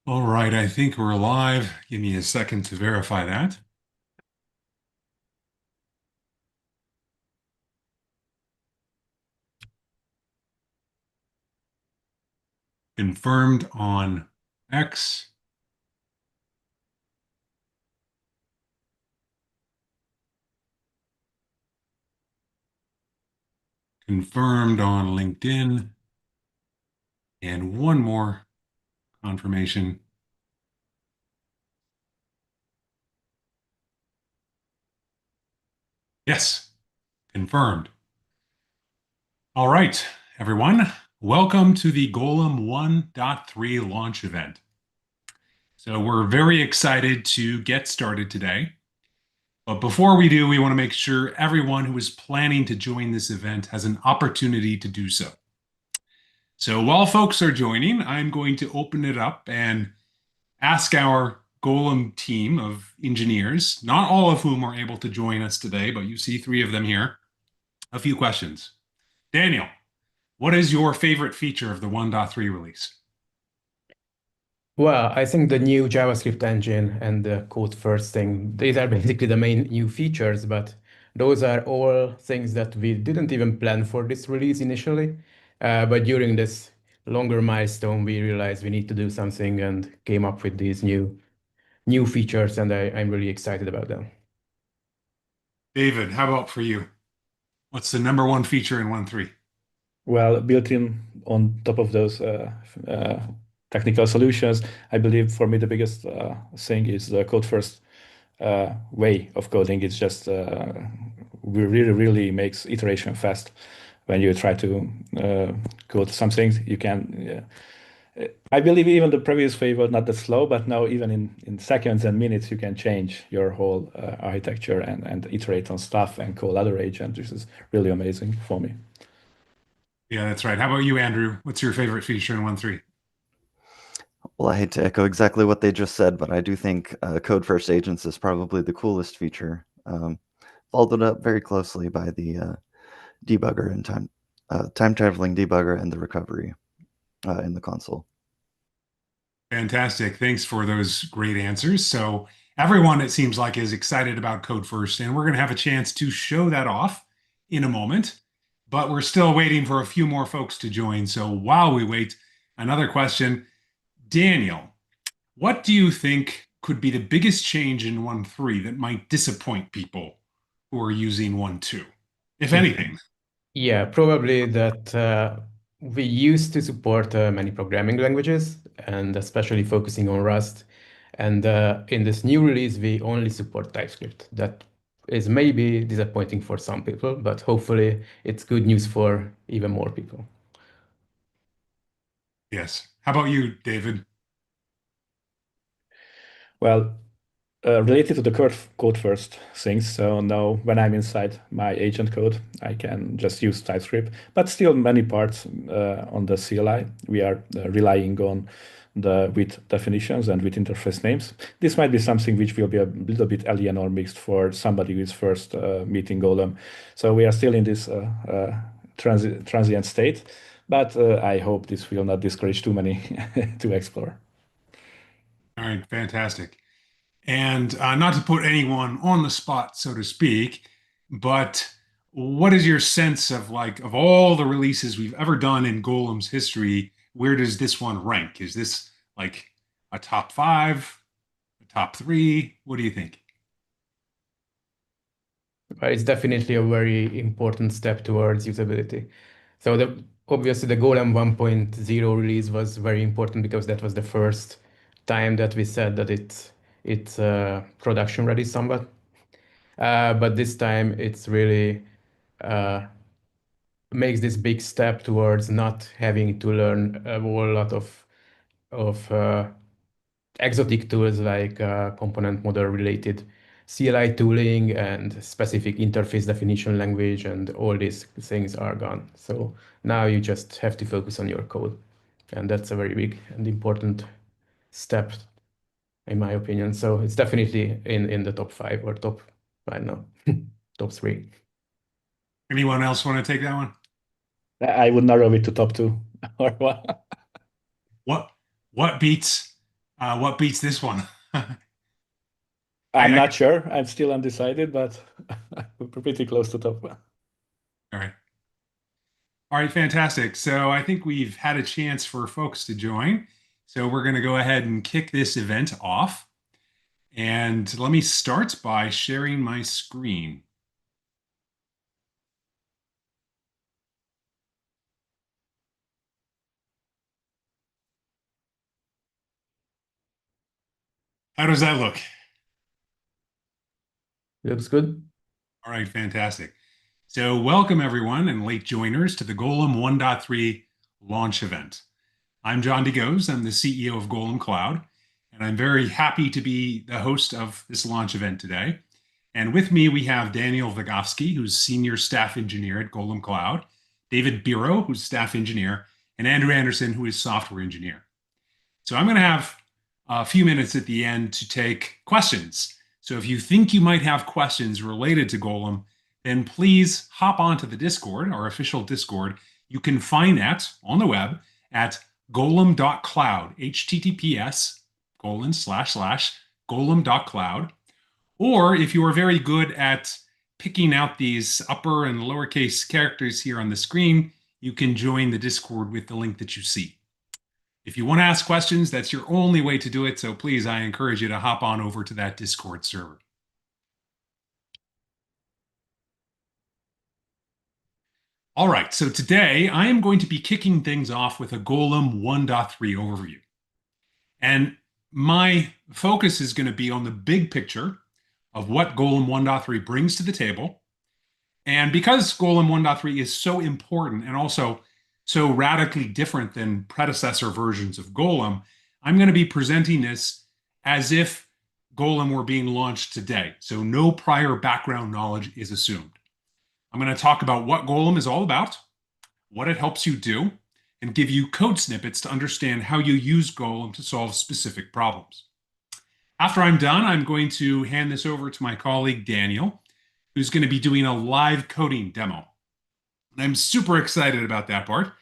All right, I think we're live. Give me a second to verify that. Confirmed on X, confirmed on LinkedIn, and one more confirmation. Yes, confirmed. All right, everyone. Welcome to the Golem 1.3 launch event. So we're very excited to get started today. But before we do, we want to make sure everyone who is planning to join this event has an opportunity to do so. So while folks are joining, I'm going to open it up and ask our Golem team of engineers, not all of whom are able to join us today, but you see three of them here, a few questions. Daniel, what is your favorite feature of the 1.3 release? Well, I think the new JavaScript engine and the code first thing, these are basically the main new features, but those are all things that we didn't even plan for this release initially. But during this longer milestone, we realized we need to do something and came up with these new features, and I'm really excited about them. David, how about for you? What's the number one feature in 1.3? Well, built in on top of those uh, technical solutions, I believe for me the biggest thing is the code first way of coding. It's just really makes iteration fast. When you try to code something, you can. I believe even the previous way was not that slow, but now even in seconds and minutes, you can change your whole architecture and iterate on stuff and call other agents, which is really amazing for me. Yeah, that's right. How about you, Andrew? What's your favorite feature in 1.3? Well, I hate to echo exactly what they just said, but I do think Code First Agents is probably the coolest feature, followed up very closely by the debugger and time traveling debugger and the recovery in the console. Fantastic. Thanks for those great answers. So, everyone, it seems like, is excited about Code First, and we're going to have a chance to show that off in a moment. But we're still waiting for a few more folks to join. So, while we wait, another question. Daniel, what do you think could be the biggest change in 1.3 that might disappoint people who are using 1.2, if anything? Yeah, probably that we used to support many programming languages and especially focusing on Rust. And in this new release, we only support TypeScript. That is maybe disappointing for some people, but hopefully it's good news for even more people. Yes. How about you, David? Well, related to the code first things, so now when I'm inside my agent code, I can just use TypeScript, but still many parts on the CLI, we are relying on the with definitions and with interface names. This might be something which will be a little bit alien or mixed for somebody who is first meeting Golem. So we are still in this transient state, but I hope this will not discourage too many to explore. All right, fantastic. And not to put anyone on the spot, so to speak, but what is your sense of like of all the releases we've ever done in Golem's history, where does this one rank? Is this like a top five, a top three? What do you think? It's definitely a very important step towards usability. So obviously the Golem 1.0 release was very important because that was the first time that we said that it's production ready somewhat. But this time it's really uh, makes this big step towards not having to learn a whole lot of exotic tools like component model related CLI tooling and specific interface definition language, and all these things are gone. So now you just have to focus on your code. And that's a very big and important step, in my opinion. So it's definitely in the top five or top, I don't know, top three. Anyone else want to take that one? I would narrow it to top two or what. What what beats What beats this one? I'm I- not sure. I'm still undecided, but we're pretty close to top one. All right. All right, fantastic. So I think we've had a chance for folks to join. So we're going to go ahead and kick this event off. And let me start by sharing my screen. How does that look? Looks good. All right, fantastic. So welcome everyone and late joiners to the Golem 1.3 launch event. I'm John DeGoes. I'm the CEO of Golem Cloud, and I'm very happy to be the host of this launch event today. And with me, we have Daniel Vygovsky, who's Senior Staff Engineer at Golem Cloud, David Biro, who's Staff Engineer, and Andrew Anderson, who is Software Engineer. So I'm going to have a few minutes at the end to take questions. So if you think you might have questions related to Golem, then please hop onto the Discord, our official Discord. You can find that on the web at golem.cloud, https://golem.cloud. Or if you are very good at picking out these upper and lowercase characters here on the screen, you can join the Discord with the link that you see. If you want to ask questions, that's your only way to do it. So please, I encourage you to hop on over to that Discord server. All right, so today I am going to be kicking things off with a Golem 1.3 overview. And my focus is going to be on the big picture of what Golem 1.3 brings to the table. And because Golem 1.3 is so important and also so radically different than predecessor versions of Golem, I'm going to be presenting this as if Golem were being launched today. So no prior background knowledge is assumed. I'm going to talk about what Golem is all about, what it helps you do, and give you code snippets to understand how you use Golem to solve specific problems. After I'm done, I'm going to hand this over to my colleague, Daniel, who's going to be doing a live coding demo. And I'm super excited about that part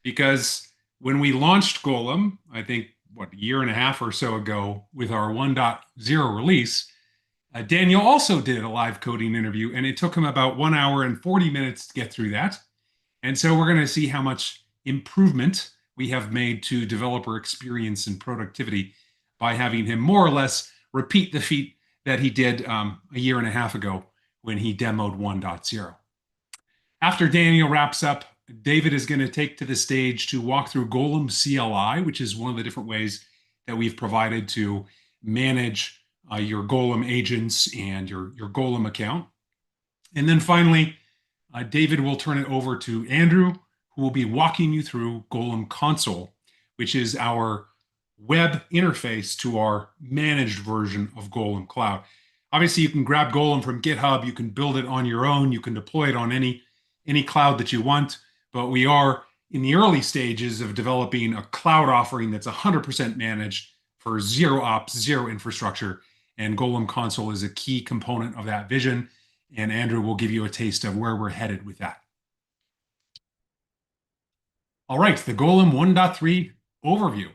because when we launched Golem, I think, a year and a half or so ago with our 1.0 release, Daniel also did a live coding interview, and it took him about 1 hour and 40 minutes to get through that. And so we're going to see how much improvement we have made to developer experience and productivity by having him more or less repeat the feat that he did a year and a half ago when he demoed 1.0. After Daniel wraps up, David is going to take to the stage to walk through Golem CLI, which is one of the different ways that we've provided to manage your Golem agents and your Golem account. And then finally, David will turn it over to Andrew, who will be walking you through Golem Console, which is our web interface to our managed version of Golem Cloud. Obviously, you can grab Golem from GitHub, you can build it on your own, you can deploy it on any cloud that you want, but we are in the early stages of developing a cloud offering that's 100% managed for zero ops, zero infrastructure, and Golem Console is a key component of that vision, and Andrew will give you a taste of where we're headed with that. All right, the Golem 1.3 overview.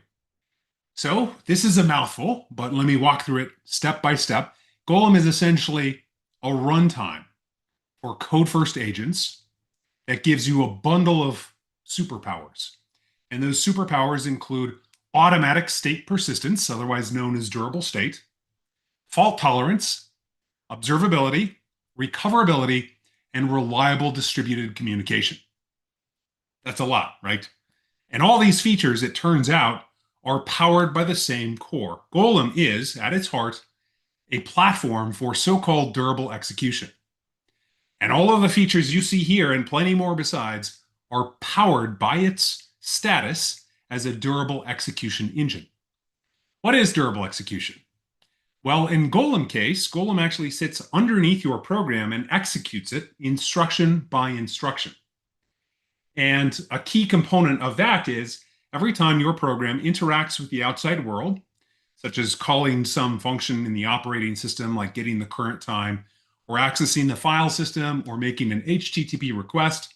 So this is a mouthful, but let me walk through it step by step. Golem is essentially a runtime for code-first agents that gives you a bundle of superpowers. And those superpowers include automatic state persistence, otherwise known as durable state, fault tolerance, observability, recoverability, and reliable distributed communication. That's a lot, right? And all these features, it turns out, are powered by the same core. Golem is, at its heart, a platform for so-called durable execution. And all of the features you see here and plenty more besides are powered by its status as a durable execution engine. What is durable execution? Well, in Golem case, Golem actually sits underneath your program and executes it instruction by instruction. And a key component of that is every time your program interacts with the outside world, such as calling some function in the operating system, like getting the current time, or accessing the file system, or making an HTTP request,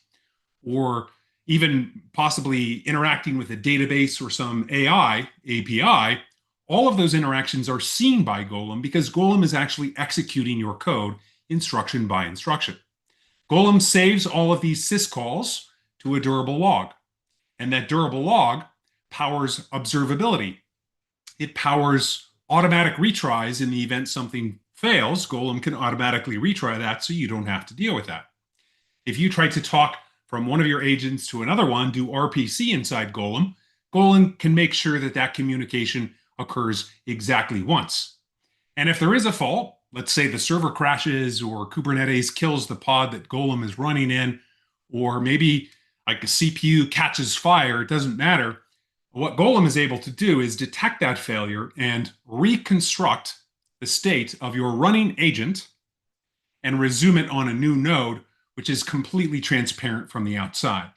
or even possibly interacting with a database or some AI API, all of those interactions are seen by Golem because Golem is actually executing your code instruction by instruction. Golem saves all of these syscalls to a durable log, and that durable log powers observability. It powers automatic retries in the event something fails. Golem can automatically retry that so you don't have to deal with that. If you try to talk from one of your agents to another one, do RPC inside Golem, Golem can make sure that that communication occurs exactly once. And if there is a fault, let's say the server crashes or Kubernetes kills the pod that Golem is running in, or maybe like the CPU catches fire, it doesn't matter. What Golem is able to do is detect that failure and reconstruct the state of your running agent and resume it on a new node, which is completely transparent from the outside.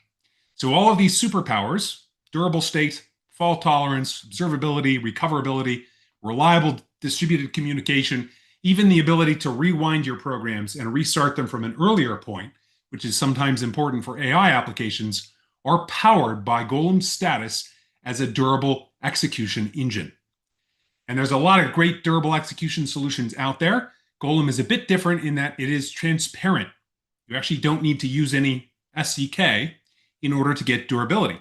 So all of these superpowers, durable state, fault tolerance, observability, recoverability, reliable distributed communication, even the ability to rewind your programs and restart them from an earlier point, which is sometimes important for AI applications, are powered by Golem's status as a durable execution engine. And there's a lot of great durable execution solutions out there. Golem is a bit different in that it is transparent. You actually don't need to use any SDK in order to get durability.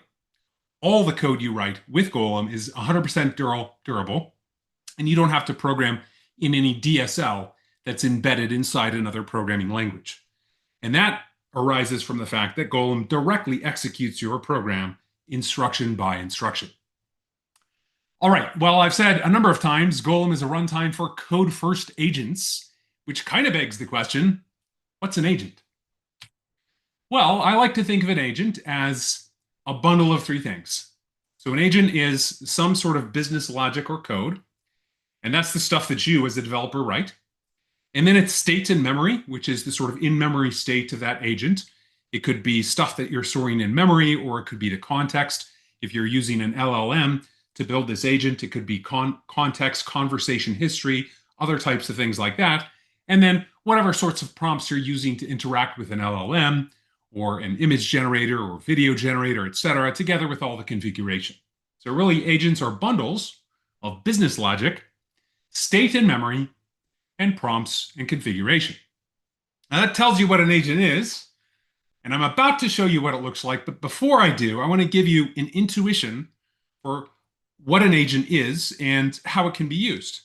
All the code you write with Golem is 100% durable, and you don't have to program in any DSL that's embedded inside another programming language. And that arises from the fact that Golem directly executes your program instruction by instruction. All right, well, I've said a number of times Golem is a runtime for code-first agents, which kind of begs the question, what's an agent? Well, I like to think of an agent as a bundle of three things. So an agent is some sort of business logic or code, and that's the stuff that you as a developer write. And then it's state in memory, which is the sort of in-memory state of that agent. It could be stuff that you're storing in memory, or it could be the context. If you're using an LLM to build this agent, it could be context, conversation history, other types of things like that. And then whatever sorts of prompts you're using to interact with an LLM or an image generator or video generator, et cetera, together with all the configuration. So really, agents are bundles of business logic, state in memory, and prompts and configuration. Now that tells you what an agent is, and I'm about to show you what it looks like. But before I do, I want to give you an intuition for what an agent is and how it can be used.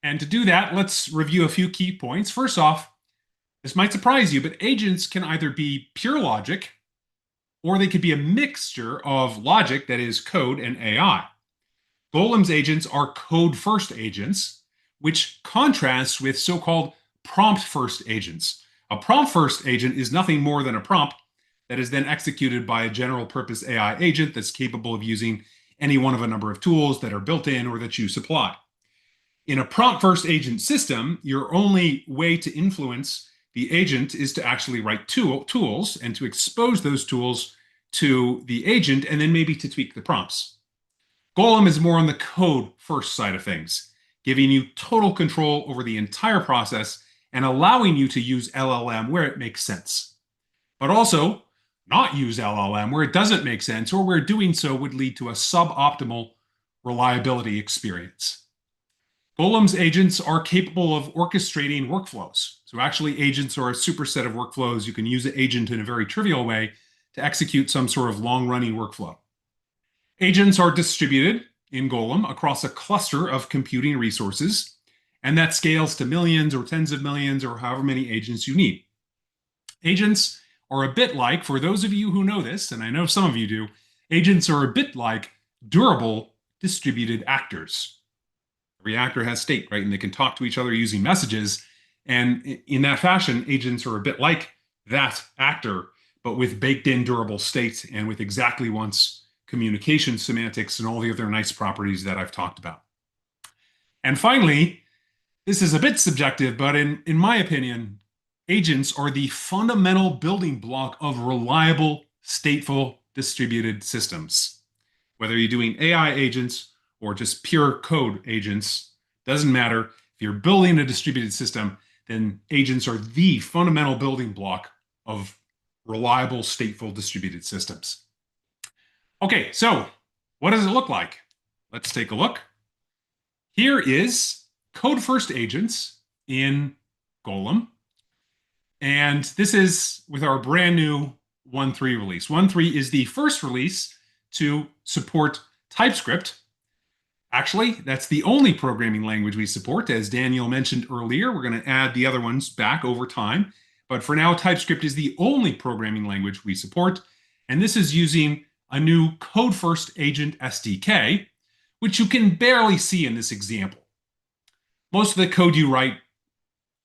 And to do that, let's review a few key points. First off, this might surprise you, but agents can either be pure logic, or they could be a mixture of logic, that is code, and AI. Golem's agents are code-first agents, which contrasts with so-called prompt-first agents. A prompt-first agent is nothing more than a prompt that is then executed by a general-purpose AI agent that's capable of using any one of a number of tools that are built in or that you supply. In a prompt-first agent system, your only way to influence the agent is to actually write tools and to expose those tools to the agent and then maybe to tweak the prompts. Golem is more on the code-first side of things, giving you total control over the entire process and allowing you to use LLM where it makes sense, but also not use LLM where it doesn't make sense or where doing so would lead to a suboptimal reliability experience. Golem's agents are capable of orchestrating workflows. So actually, agents are a superset of workflows. You can use an agent in a very trivial way to execute some sort of long-running workflow. Agents are distributed in Golem across a cluster of computing resources, and that scales to millions or tens of millions or however many agents you need. Agents are a bit like, for those of you who know this, and I know some of you do, agents are a bit like durable distributed actors. Every actor has state, right? And they can talk to each other using messages. And in that fashion, agents are a bit like that actor, but with baked in durable state and with exactly once communication semantics and all the other nice properties that I've talked about. And finally, this is a bit subjective, but in my opinion, agents are the fundamental building block of reliable, stateful, distributed systems. Whether you're doing AI agents or just pure code agents, doesn't matter. If you're building a distributed system, then agents are the fundamental building block of reliable, stateful, distributed systems. Okay, so what does it look like? Let's take a look. here is code first agents in Golem. And this is with our brand new 1.3 release. 1.3 is the first release to support TypeScript. Actually, that's the only programming language we support. As Daniel mentioned earlier, we're going to add the other ones back over time. But for now, TypeScript is the only programming language we support. And this is using a new Code First Agent SDK, which you can barely see in this example. Most of the code you write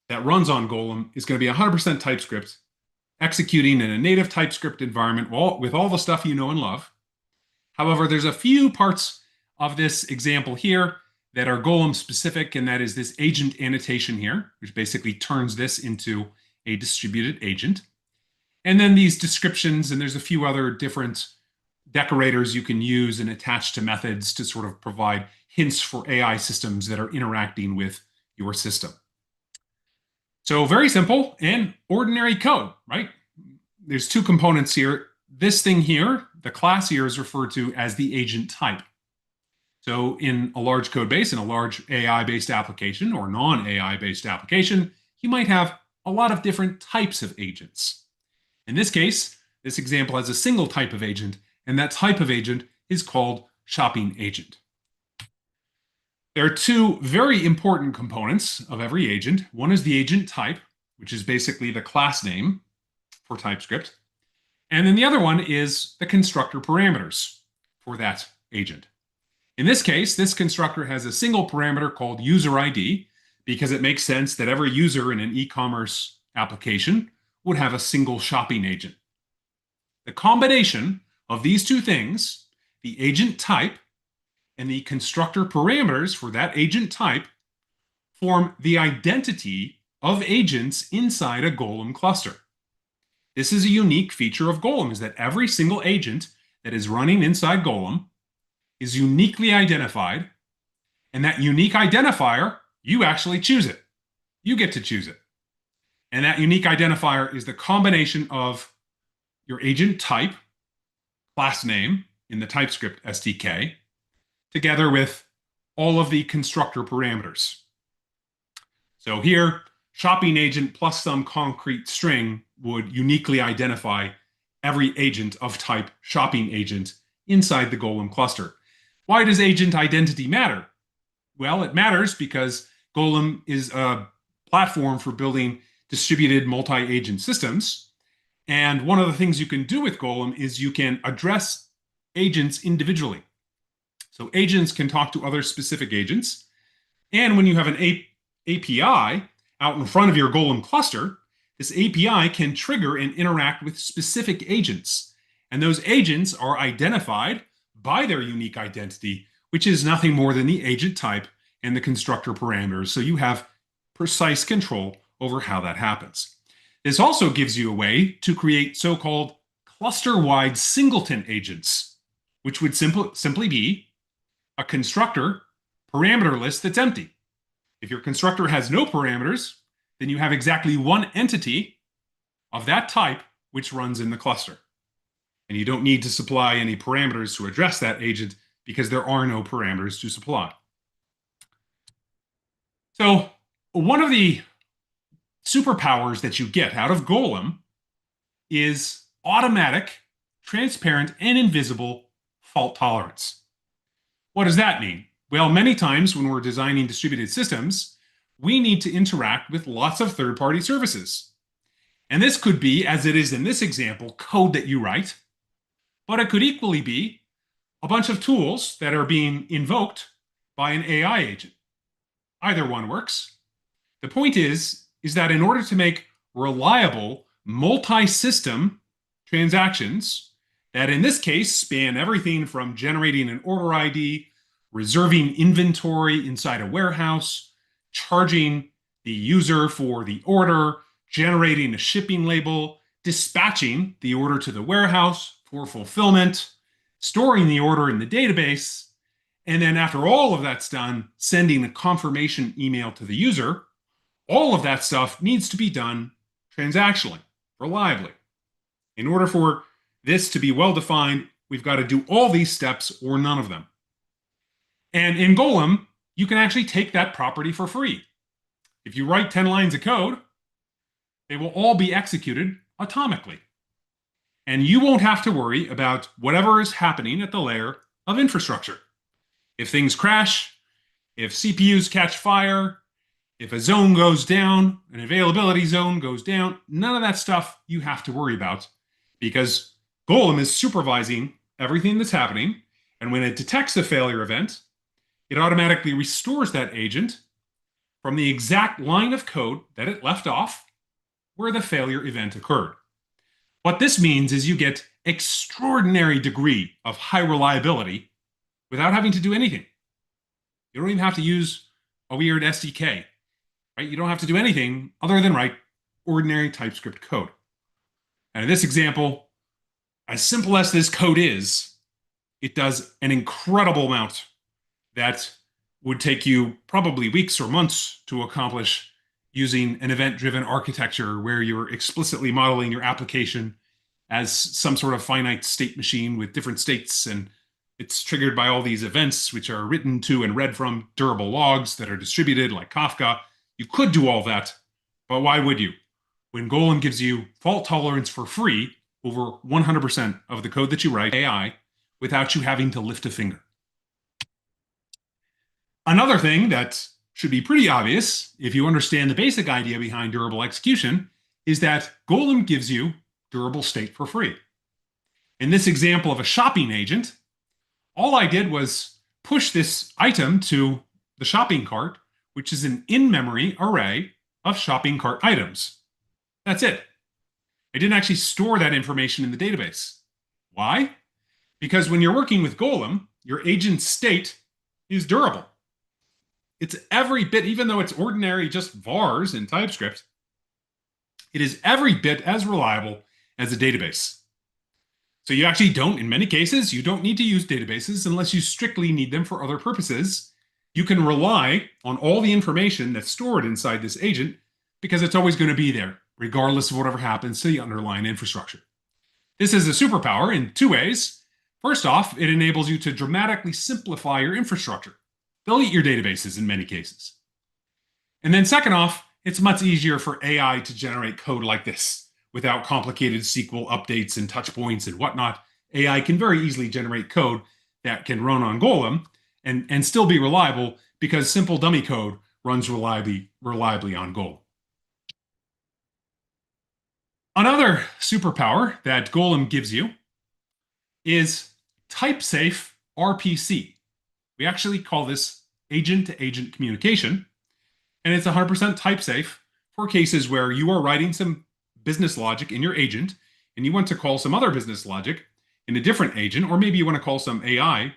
that runs on Golem is going to be 100% TypeScript, executing in a native TypeScript environment with all the stuff you know and love. However, there's a few parts of this example here that are Golem specific, and that is this agent annotation here, which basically turns this into a distributed agent. And then these descriptions, and there's a few other different decorators you can use and attach to methods to sort of provide hints for AI systems that are interacting with your system. So very simple and ordinary code, right? There's two components here. This thing here, the class here, is referred to as the agent type. So in a large code base, in a large AI-based application or non-AI-based application, you might have a lot of different types of agents. In this case, this example has a single type of agent, and that type of agent is called shopping agent. There are two very important components of every agent. One is the agent type, which is basically the class name for TypeScript. And then the other one is the constructor parameters for that agent. In this case, this constructor has a single parameter called user ID because it makes sense that every user in an e-commerce application would have a single shopping agent. The combination of these two things, the agent type and the constructor parameters for that agent type, form the identity of agents inside a Golem cluster. This is a unique feature of Golem, is that every single agent that is running inside Golem is uniquely identified, and that unique identifier, you actually choose it. You get to choose it. And that unique identifier is the combination of your agent type, class name in the TypeScript SDK, together with all of the constructor parameters. So here, shopping agent plus some concrete string would uniquely identify every agent of type shopping agent inside the Golem cluster. Why does agent identity matter? Well, it matters because Golem is a platform for building distributed multi-agent systems. And one of the things you can do with Golem is you can address agents individually. So agents can talk to other specific agents. And when you have an API out in front of your Golem cluster, this API can trigger and interact with specific agents. And those agents are identified by their unique identity, which is nothing more than the agent type and the constructor parameters. So you have precise control over how that happens. This also gives you a way to create so-called cluster-wide singleton agents, which would simply be a constructor parameter list that's empty. If your constructor has no parameters, then you have exactly one entity of that type which runs in the cluster. And you don't need to supply any parameters to address that agent because there are no parameters to supply. So one of the superpowers that you get out of Golem is automatic, transparent, and invisible fault tolerance. What does that mean? Well, many times when we're designing distributed systems, we need to interact with lots of third-party services. And this could be, as it is in this example, code that you write, but it could equally be a bunch of tools that are being invoked by an AI agent. Either one works. The point is that in order to make reliable multi-system transactions that in this case span everything from generating an order ID, reserving inventory inside a warehouse, charging the user for the order, generating a shipping label, dispatching the order to the warehouse for fulfillment, storing the order in the database, and then after all of that's done, sending a confirmation email to the user. All of that stuff needs to be done transactionally, reliably. In order for this to be well-defined, we've got to do all these steps or none of them. And in Golem, you can actually take that property for free. If you write 10 lines of code, they will all be executed atomically. And you won't have to worry about whatever is happening at the layer of infrastructure. If things crash, if CPUs catch fire, if a zone goes down, an availability zone goes down, none of that stuff you have to worry about because Golem is supervising everything that's happening. And when it detects a failure event, it automatically restores that agent from the exact line of code that it left off where the failure event occurred. What this means is you get extraordinary degree of high reliability without having to do anything. You don't even have to use a weird SDK, right? You don't have to do anything other than write ordinary TypeScript code. And in this example, as simple as this code is, it does an incredible amount that would take you probably weeks or months to accomplish using an event-driven architecture where you're explicitly modeling your application as some sort of finite state machine with different states, and it's triggered by all these events which are written to and read from durable logs that are distributed like Kafka. You could do all that, but why would you? When Golem gives you fault tolerance for free over 100% of the code that you write AI without you having to lift a finger. Another thing that should be pretty obvious if you understand the basic idea behind durable execution is that Golem gives you durable state for free. In this example of a shopping agent, all I did was push this item to the shopping cart, which is an in-memory array of shopping cart items. That's it. I didn't actually store that information in the database. Why? Because when you're working with Golem, your agent's state is durable. It's every bit, even though it's ordinary just vars in TypeScript, it is every bit as reliable as a database. So you actually don't, in many cases, you don't need to use databases unless you strictly need them for other purposes. You can rely on all the information that's stored inside this agent because it's always going to be there, regardless of whatever happens to the underlying infrastructure. This is a superpower in two ways. First off, it enables you to dramatically simplify your infrastructure. Delete your databases in many cases. And then second off, it's much easier for AI to generate code like this without complicated SQL updates and touch points and whatnot. AI can very easily generate code that can run on Golem and still be reliable because simple dummy code runs reliably on Golem. Another superpower that Golem gives you is type-safe RPC. We actually call this agent-to-agent communication, and it's 100% type-safe for cases where you are writing some business logic in your agent, and you want to call some other business logic in a different agent, or maybe you want to call some AI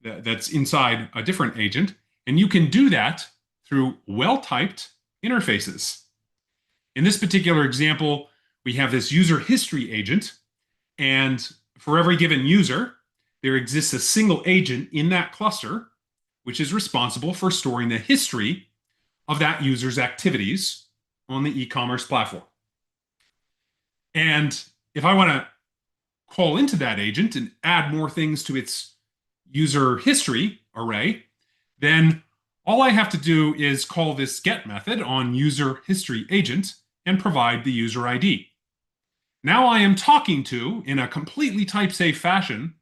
that's inside a different agent, and you can do that through well-typed interfaces. In this particular example, we have this user history agent, and for every given user, there exists a single agent in that cluster, which is responsible for storing the history of that user's activities on the e-commerce platform. And if I want to call into that agent and add more things to its user history array, then all I have to do is call this get method on user history agent and provide the user ID. Now I am talking to, in a completely type-safe fashion,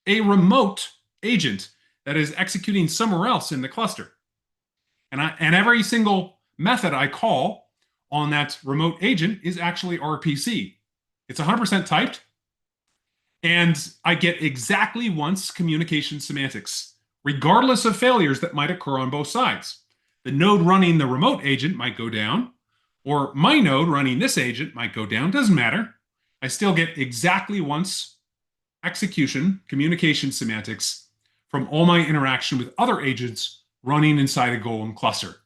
a remote agent that is executing somewhere else in the cluster. And every single method I call on that remote agent is actually RPC. It's 100% typed, and I get exactly once communication semantics, regardless of failures that might occur on both sides. The node running the remote agent might go down, or my node running this agent might go down, doesn't matter. I still get exactly once execution, communication semantics from all my interaction with other agents running inside a Golem cluster.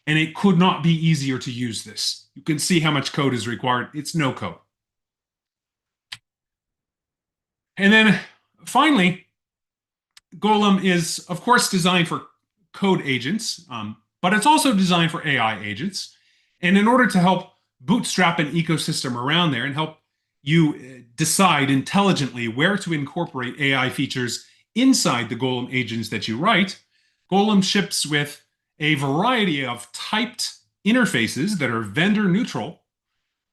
And it could not be easier to use this. You can see how much code is required. It's no code. And then finally, Golem is, of course, designed for code agents, but it's also designed for AI agents. And in order to help bootstrap an ecosystem around there and help you decide intelligently where to incorporate AI features inside the Golem agents that you write, Golem ships with a variety of typed interfaces that are vendor neutral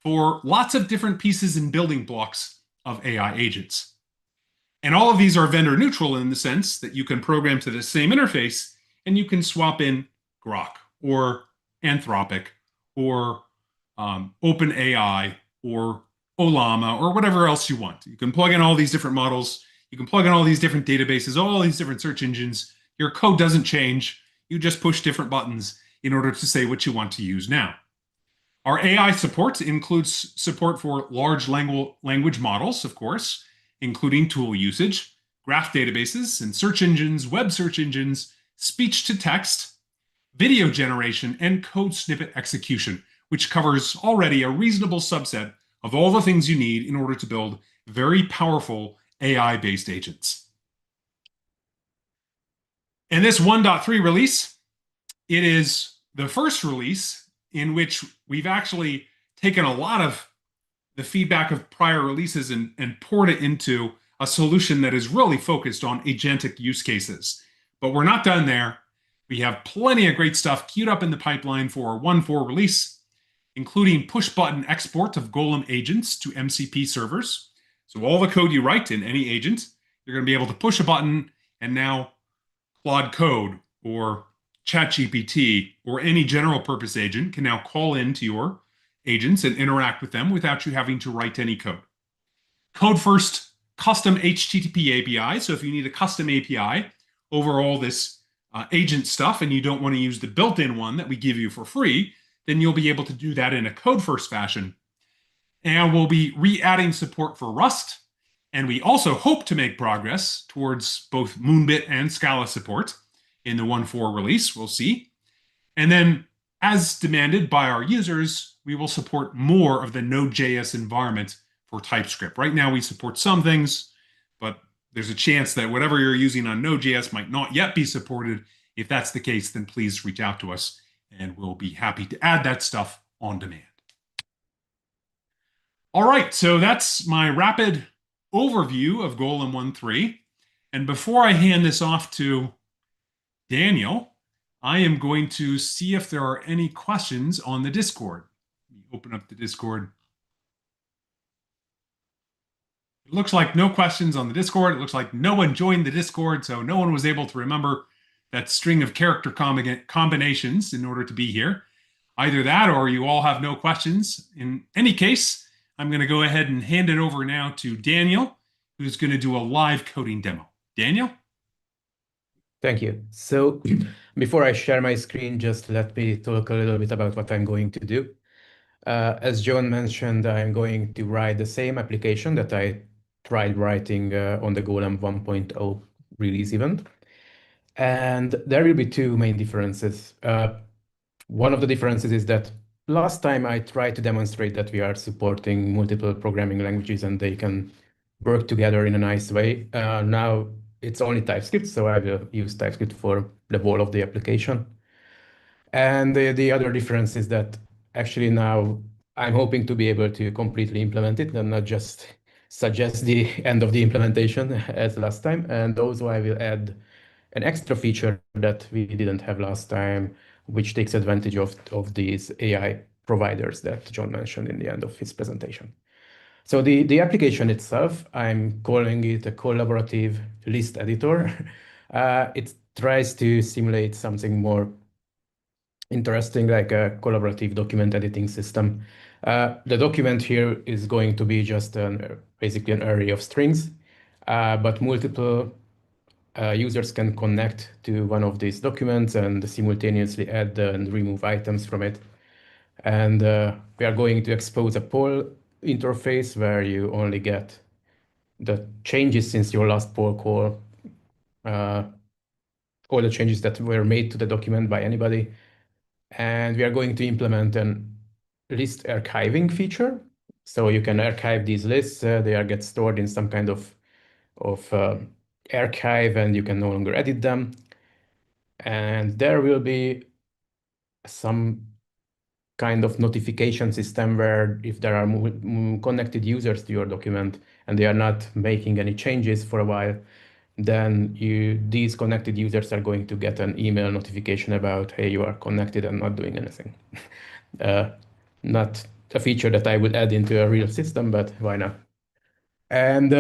for lots of different pieces and building blocks of AI agents. And all of these are vendor neutral in the sense that you can program to the same interface and you can swap in Grok or Anthropic or OpenAI or Olama or whatever else you want. You can plug in all these different models. You can plug in all these different databases, all these different search engines. Your code doesn't change. You just push different buttons in order to say what you want to use now. Our AI support includes support for large language models, of course, including tool usage, graph databases, and search engines, web search engines, speech to text, video generation, and code snippet execution, which covers already a reasonable subset of all the things you need in order to build very powerful AI-based agents. In this 1.3 release, it is the first release in which we've actually taken a lot of the feedback of prior releases and poured it into a solution that is really focused on agentic use cases. But we're not done there. We have plenty of great stuff queued up in the pipeline for 1.4 release, including push button export of Golem agents to MCP servers. So all the code you write in any agent, you're going to be able to push a button, and now Claude Code or ChatGPT or any general purpose agent can now call into your agents and interact with them without you having to write any code. Code first custom HTTP API. So if you need a custom API over all this agent stuff and you don't want to use the built-in one that we give you for free, then you'll be able to do that in a code first fashion. And we'll be re-adding support for Rust. And we also hope to make progress towards both Moonbit and Scala support in the 1.4 release. We'll see. And then, as demanded by our users, we will support more of the Node.js environment for TypeScript. Right now, we support some things, but there's a chance that whatever you're using on Node.js might not yet be supported. If that's the case, then please reach out to us, and we'll be happy to add that stuff on demand. All right, so that's my rapid overview of Golem 1.3. And before I hand this off to Daniel, I am going to see if there are any questions on the Discord. Let me open up the Discord. It looks like no questions on the Discord. It looks like no one joined the Discord, so no one was able to remember that string of character combinations in order to be here. Either that or you all have no questions. In any case, I'm going to go ahead and hand it over now to Daniel, who's going to do a live coding demo. Daniel? Thank you. So before I share my screen, just let me talk a little bit about what I'm going to do. As John mentioned, I'm going to write the same application that I tried writing on the Golem 1.0 release event. And there will be two main differences. One of the differences is that last time I tried to demonstrate that we are supporting multiple programming languages and they can work together in a nice way. Now it's only TypeScript, so I will use TypeScript for the whole of the application. And the other difference is that actually now I'm hoping to be able to completely implement it and not just suggest the end of the implementation as last time. And also I will add an extra feature that we didn't have last time, which takes advantage of these AI providers that John mentioned in the end of his presentation. So the application itself, I'm calling it a collaborative list editor. It tries to simulate something more interesting, like a collaborative document editing system. The document here is going to be just basically an array of strings, but multiple users can connect to one of these documents and simultaneously add and remove items from it. And we are going to expose a poll interface where you only get the changes since your last poll call, all the changes that were made to the document by anybody. And we are going to implement an list archiving feature. So you can archive these lists. They get stored in some kind of archive, and you can no longer edit them. And there will be some kind of notification system where if there are connected users to your document and they are not making any changes for a while, then these connected users are going to get an email notification about, hey, you are connected and not doing anything. Not a feature that I would add into a real system, but why not? And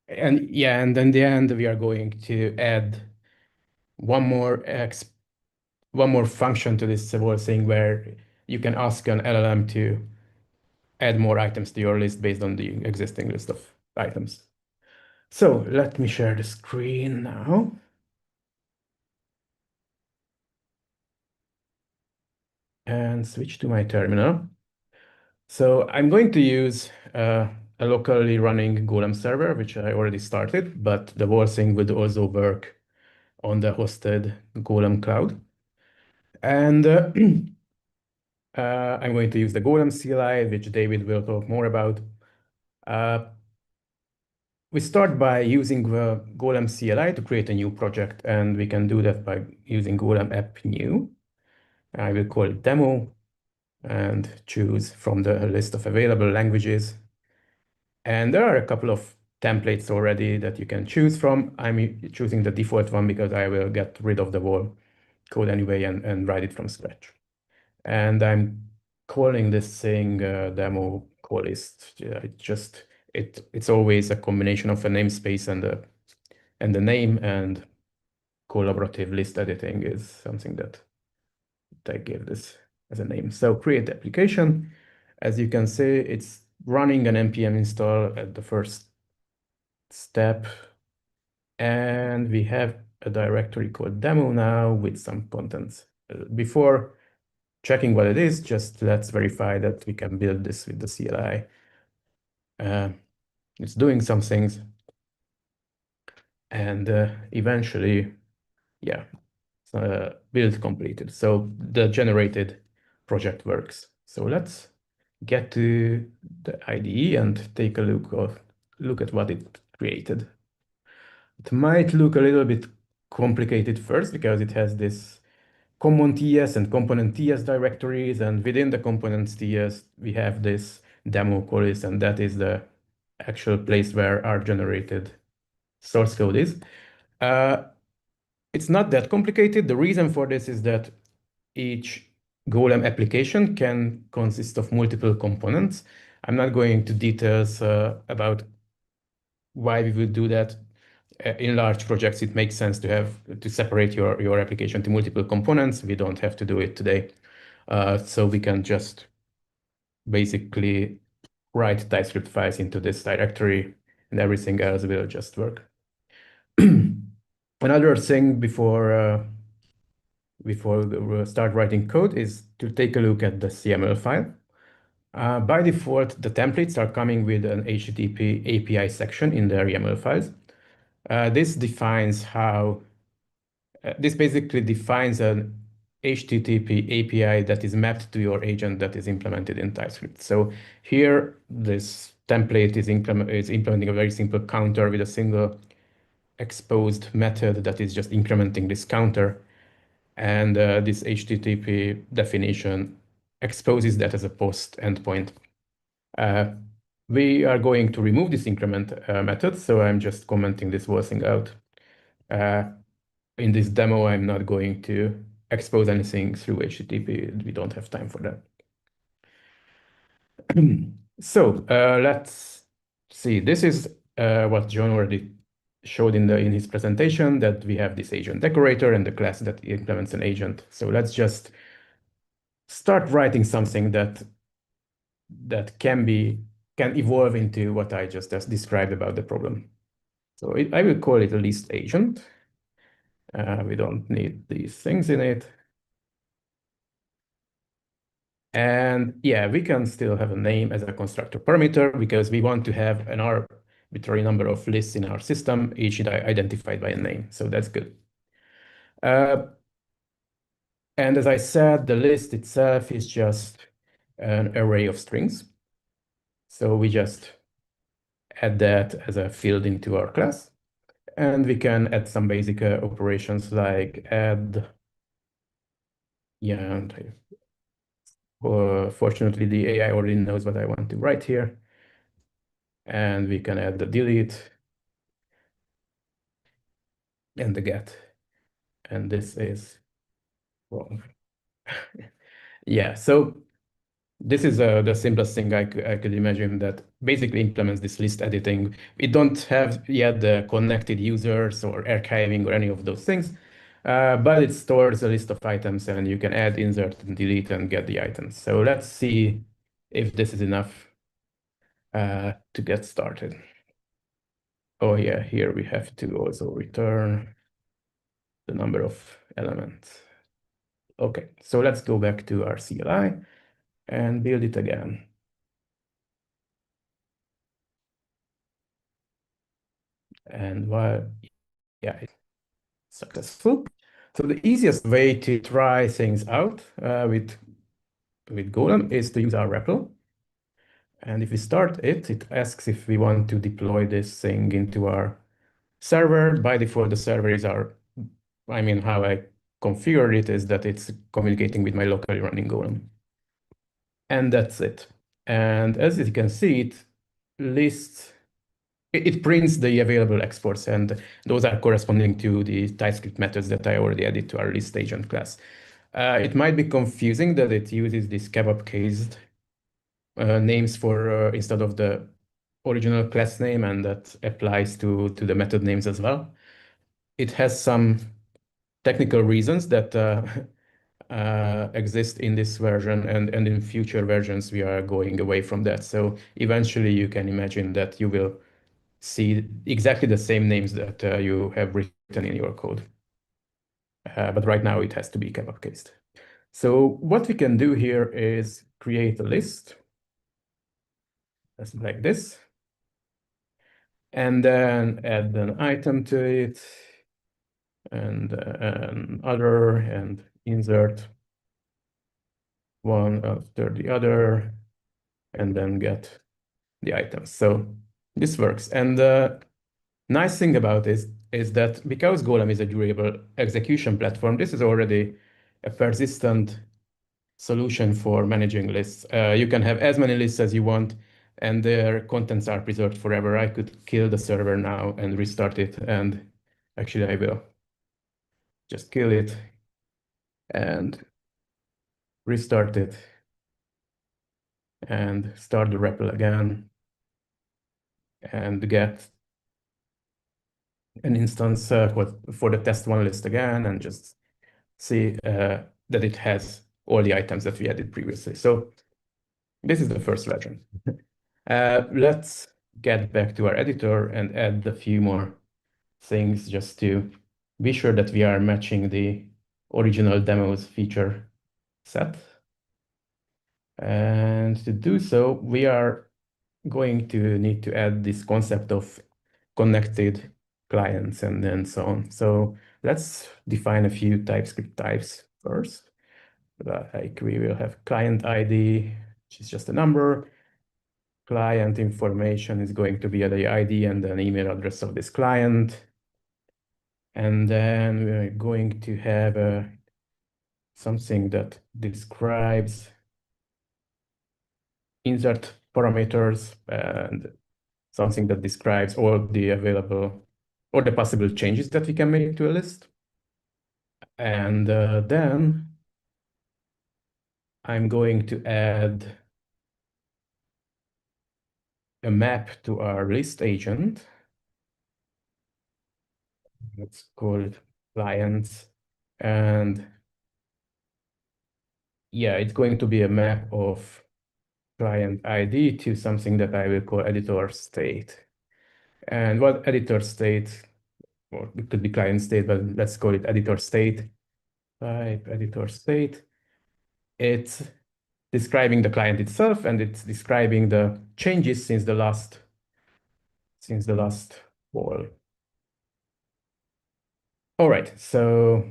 yeah, and in the end, we are going to add one more function to this whole thing where you can ask an LLM to add more items to your list based on the existing list of items. So let me share the screen now. And switch to my terminal. So I'm going to use a locally running Golem server, which I already started, but the whole thing would also work on the hosted Golem cloud. And I'm going to use the Golem CLI, which David will talk more about. We start by using the Golem CLI to create a new project, and we can do that by using Golem app new. I will call it demo and choose from the list of available languages. And there are a couple of templates already that you can choose from. I'm choosing the default one because I will get rid of the whole code anyway and write it from scratch. And I'm calling this thing demo call list. It's always a combination of a namespace and the name, and collaborative list editing is something that I gave this as a name. So create the application. As you can see, it's running an npm install at the first step. And we have a directory called demo now with some contents. Before checking what it is, just let's verify that we can build this with the CLI. It's doing some things. And eventually, yeah, build completed. So the generated project works. So let's get to the IDE and take a look at what it created. It might look a little bit complicated first because it has this common TS and component TS directories, and within the components TS, we have this demo calls, and that is the actual place where our generated source code is. It's not that complicated. The reason for this is that each Golem application can consist of multiple components. I'm not going into details about why we would do that. In large projects, it makes sense to separate your application to multiple components. We don't have to do it today. So we can just basically write TypeScript files into this directory, and everything else will just work. Another thing before we start writing code is to take a look at the CML file. By default, the templates are coming with an HTTP API section in their YAML files. This basically defines an HTTP API that is mapped to your agent that is implemented in TypeScript. So here, this template is implementing a very simple counter with a single exposed method that is just incrementing this counter. And this HTTP definition exposes that as a post endpoint. We are going to remove this increment method, so I'm just commenting this whole thing out. In this demo, I'm not going to expose anything through HTTP. We don't have time for that. So let's see. This is what John already showed in his presentation, that we have this agent decorator and the class that implements an agent. So let's just start writing something that can evolve into what I just described about the problem. So I will call it a list agent. We don't need these things in it. And yeah, we can still have a name as a constructor parameter because we want to have an arbitrary number of lists in our system, each identified by a name. So that's good. And as I said, the list itself is just an array of strings. So we just add that as a field into our class. And we can add some basic operations like add. Yeah, and fortunately, the AI already knows what I want to write here. And we can add the delete. and the get. And this is wrong. Yeah, so this is the simplest thing I could imagine that basically implements this list editing. We don't have yet the connected users or archiving or any of those things, but it stores a list of items and you can add, insert, and delete and get the items. So let's see if this is enough to get started. Oh yeah, here we have to also return the number of elements. Okay, so let's go back to our CLI and build it again. And yeah, it's successful. So the easiest way to try things out with Golem is to use our REPL. And if we start it, it asks if we want to deploy this thing into our server. By default, the server is how I configure it is that it's communicating with my locally running Golem. And that's it. And as you can see, it prints the available exports, and those are corresponding to the TypeScript methods that I already added to our list agent class. It might be confusing that it uses these kebab-cased names for instead of the original class name, and that applies to the method names as well. It has some technical reasons that exist in this version, and in future versions we are going away from that. So eventually you can imagine that you will see exactly the same names that you have written in your code. But right now it has to be kebab cased. So what we can do here is create a list like this, and then add an item to it, and other, and insert one after the other, and then get the items. So this works. And the nice thing about this is that because Golem is a durable execution platform, this is already a persistent solution for managing lists. You can have as many lists as you want, and their contents are preserved forever. I could kill the server now and restart it, and actually I will just kill it and restart it and start the REPL again and get an instance for the test1 list again, and just see that it has all the items that we added previously. So this is the first version. Let's get back to our editor and add a few more things just to be sure that we are matching the original demos feature set. And to do so, we are going to need to add this concept of connected clients and then so on. So let's define a few TypeScript types first. Like we will have client ID, which is just a number. Client information is going to be the ID and an email address of this client. And then we're going to have something that describes insert parameters and something that describes all the available or the possible changes that we can make to a list. And then I'm going to add a map to our list agent. Let's call it clients. And yeah, it's going to be a map of client ID to something that I will call editor state. And what editor state, or it could be client state, but let's call it editor state. Type editor state. It's describing the client itself, and it's describing the changes since the last call. All right, so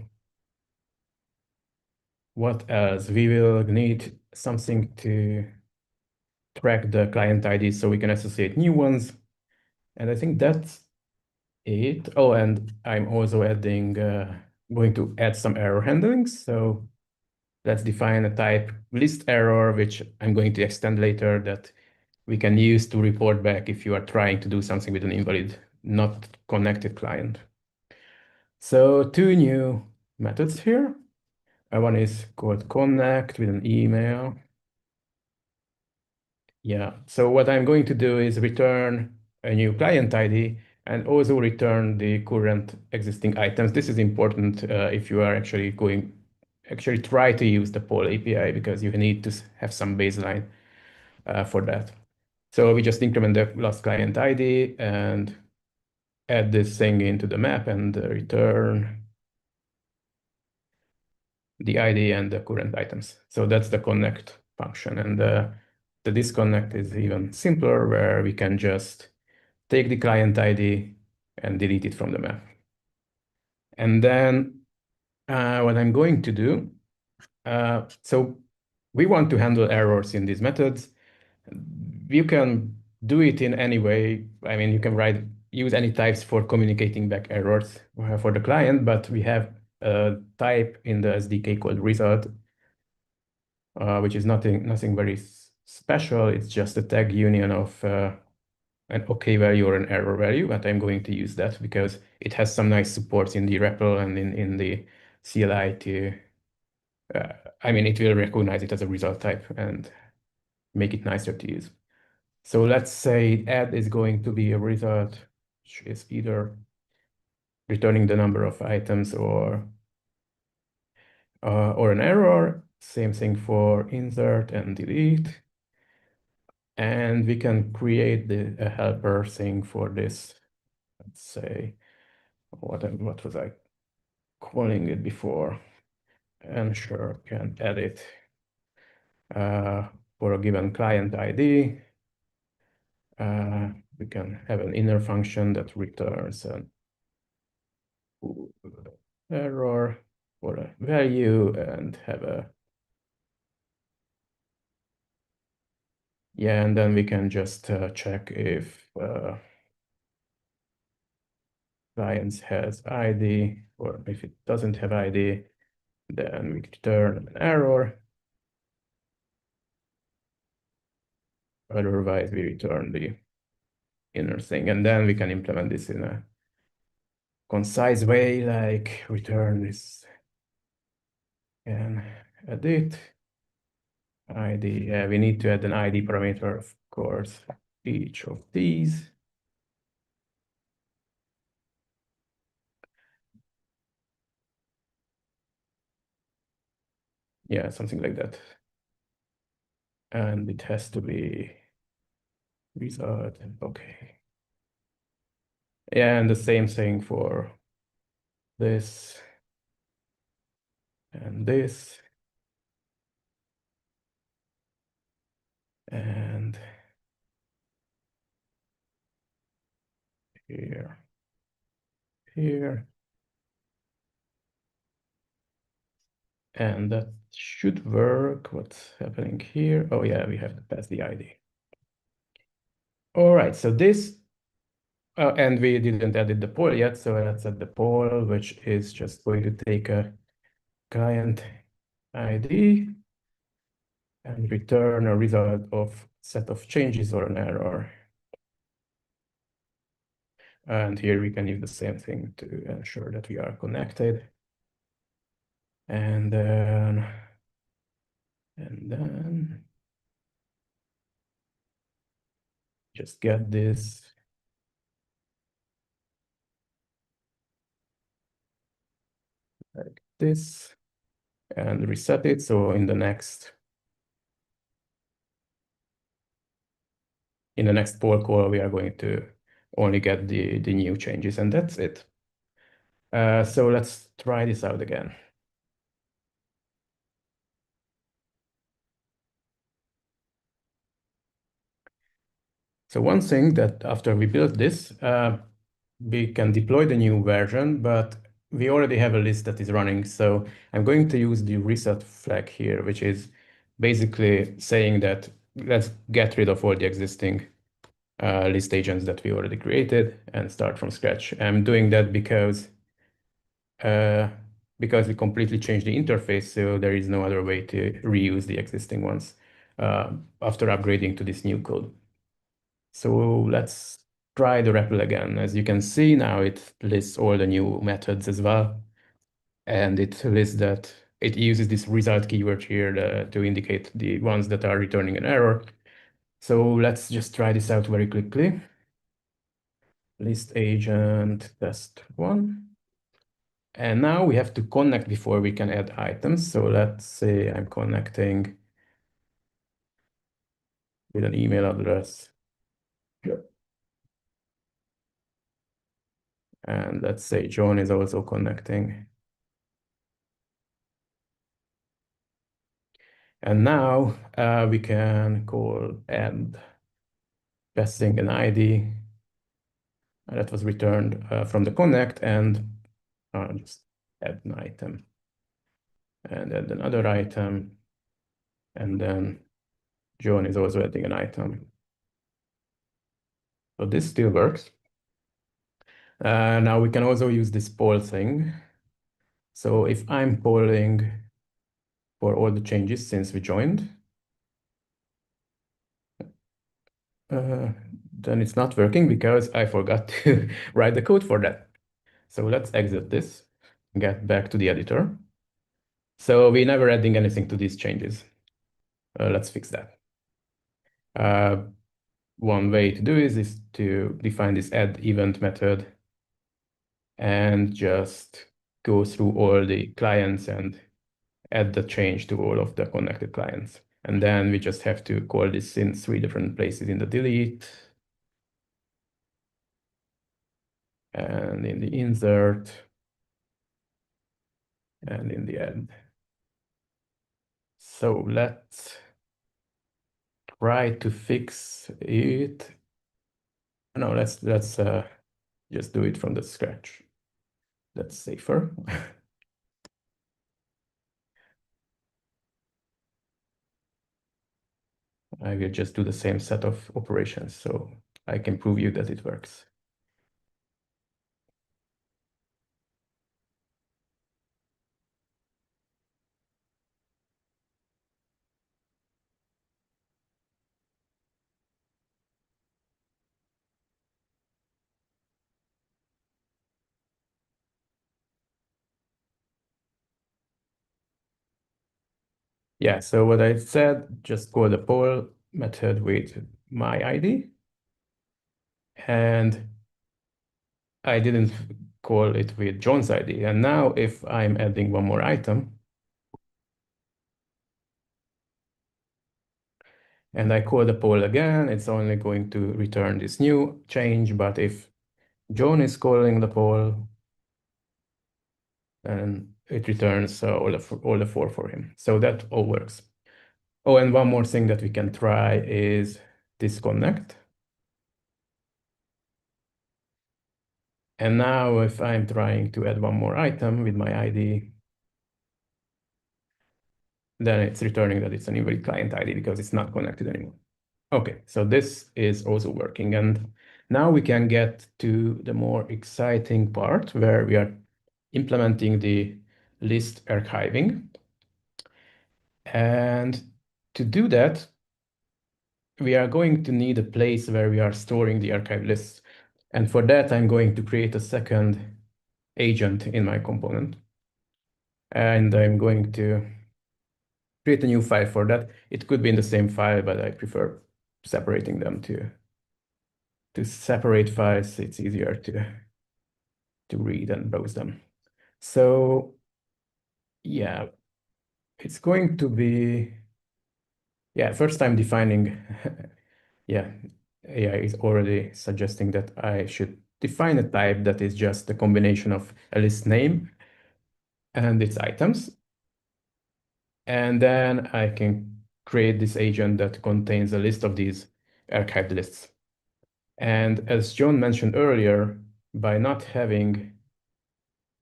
what else? We will need something to track the client ID so we can associate new ones. And I think that's it. Oh, and I'm also adding, going to add some error handlings. So let's define a type list error, which I'm going to extend later, that we can use to report back if you are trying to do something with an invalid, not connected client. So two new methods here. One is called connect with an email. Yeah, so what I'm going to do is return a new client ID and also return the current existing items. This is important if you are actually try to use the poll API, because you need to have some baseline for that. So we just increment the last client ID and add this thing into the map and return the ID and the current items. So that's the connect function. And the disconnect is even simpler, where we can just take the client ID and delete it from the map. And then what I'm going to do, so we want to handle errors in these methods. You can do it in any way. I mean, you can use any types for communicating back errors for the client, but we have a type in the SDK called result, which is nothing very special. It's just a tag union of an OK value or an error value, but I'm going to use that because it has some nice supports in the REPL and in the CLI to, I mean, it will recognize it as a result type and make it nicer to use. So let's say add is going to be a result, which is either returning the number of items or an error. Same thing for insert and delete. And we can create a helper thing for this. Let's say, what was I calling it before? Ensure can edit for a given client ID. We can have an inner function that returns an error or a value and have a, yeah, and then we can just check if clients has ID, or if it doesn't have ID, then we return an error. Otherwise, we return the inner thing, and then we can implement this in a concise way, like return this and edit ID. Yeah, we need to add an ID parameter, of course, each of these. Yeah, something like that. And it has to be result. Okay. Yeah, and the same thing for this and this. And here. And that should work. What's happening here? Oh yeah, we have to pass the ID. All right, so this, and we didn't edit the poll yet, so let's add the poll, which is just going to take a client ID and return a result of set of changes or an error. And here we can use the same thing to ensure that we are connected. And then just get this. Like this, and reset it. So in the next poll call, we are going to only get the new changes, and that's it. So let's try this out again. So one thing that after we build this, we can deploy the new version, but we already have a list that is running. So I'm going to use the reset flag here, which is basically saying that let's get rid of all the existing list agents that we already created and start from scratch. I'm doing that because we completely changed the interface, so there is no other way to reuse the existing ones after upgrading to this new code. So let's try the REPL again. As you can see now, it lists all the new methods as well. And it lists that it uses this result keyword here to indicate the ones that are returning an error. So let's just try this out very quickly. List agent test one. And now we have to connect before we can add items. So let's say I'm connecting with an email address. And let's say John is also connecting. And now we can call add, passing an ID that was returned from the connect, and just add an item and add another item. And then John is also adding an item. So this still works. Now we can also use this poll thing. So if I'm polling for all the changes since we joined, then it's not working because I forgot to write the code for that. So let's exit this, get back to the editor. So we're never adding anything to these changes. Let's fix that. One way to do is to define this add event method and just go through all the clients and add the change to all of the connected clients. And then we just have to call this in 3 different places in the delete and in the insert and in the add. So let's try to fix it. No, let's just do it from the scratch. That's safer. I will just do the same set of operations so I can prove you that it works. Yeah, so what I said, just call the poll method with my ID. And I didn't call it with John's ID. And now if I'm adding one more item, and I call the poll again, it's only going to return this new change. But if John is calling the poll, and it returns all the 4 for him. So that all works. Oh, and one more thing that we can try is disconnect. And now if I'm trying to add one more item with my ID, then it's returning that it's an invalid client ID because it's not connected anymore. Okay, so this is also working. And now we can get to the more exciting part where we are implementing the list archiving. And to do that, we are going to need a place where we are storing the archive lists. And for that, I'm going to create a second agent in my component. And I'm going to create a new file for that. It could be in the same file, but I prefer separating them to separate files. It's easier to read and browse them. So yeah, it's going to be, yeah, first I'm defining, yeah, AI is already suggesting that I should define a type that is just a combination of a list name and its items. And then I can create this agent that contains a list of these archived lists. And as John mentioned earlier, by not having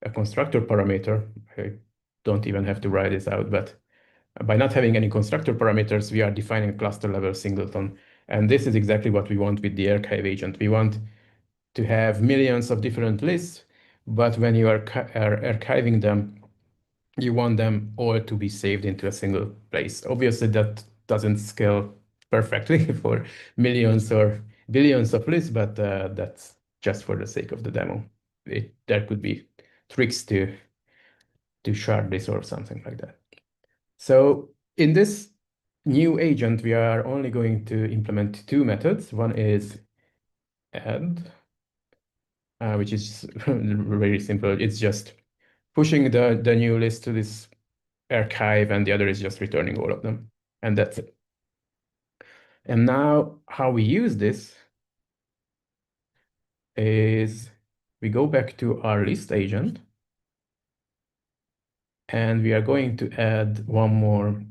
a constructor parameter, I don't even have to write this out, but by not having any constructor parameters, we are defining a cluster level singleton. And this is exactly what we want with the archive agent. We want to have millions of different lists, but when you are archiving them, you want them all to be saved into a single place. Obviously, that doesn't scale perfectly for millions or billions of lists, but that's just for the sake of the demo. There could be tricks to shard this or something like that. So in this new agent, we are only going to implement two methods. One is add, which is very simple. It's just pushing the new list to this archive, and the other is just returning all of them. And that's it. And now how we use this is we go back to our list agent, and we are going to add one more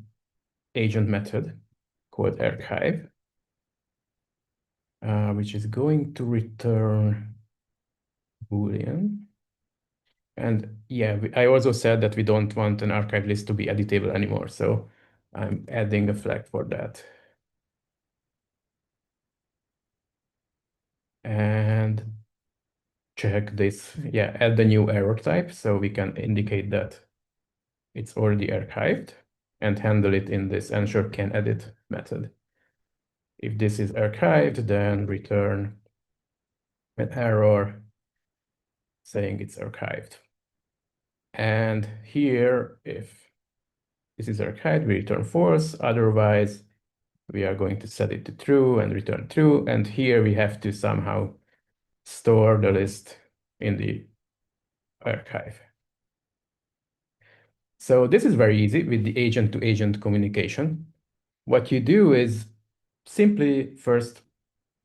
agent method called archive, which is going to return Boolean. And yeah, I also said that we don't want an archive list to be editable anymore, so I'm adding a flag for that. And check this, yeah, add the new error type, so we can indicate that it's already archived and handle it in this ensure can edit method. If this is archived, then return an error saying it's archived. And here, if this is archived, we return false. Otherwise, we are going to set it to true and return true. And here we have to somehow store the list in the archive. So this is very easy with the agent-to-agent communication. What you do is simply first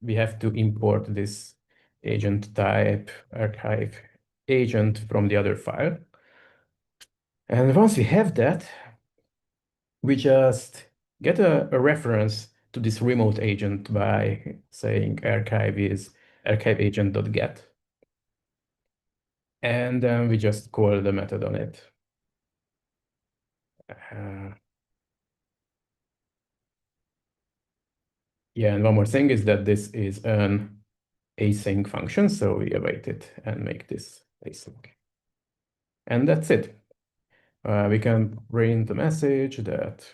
we have to import this agent type archive agent from the other file. And once we have that, we just get a reference to this remote agent by saying archive is archive-agent.get. And then we just call the method on it. Yeah, and one more thing is that this is an async function, so we await it and make this async. And that's it. We can print the message that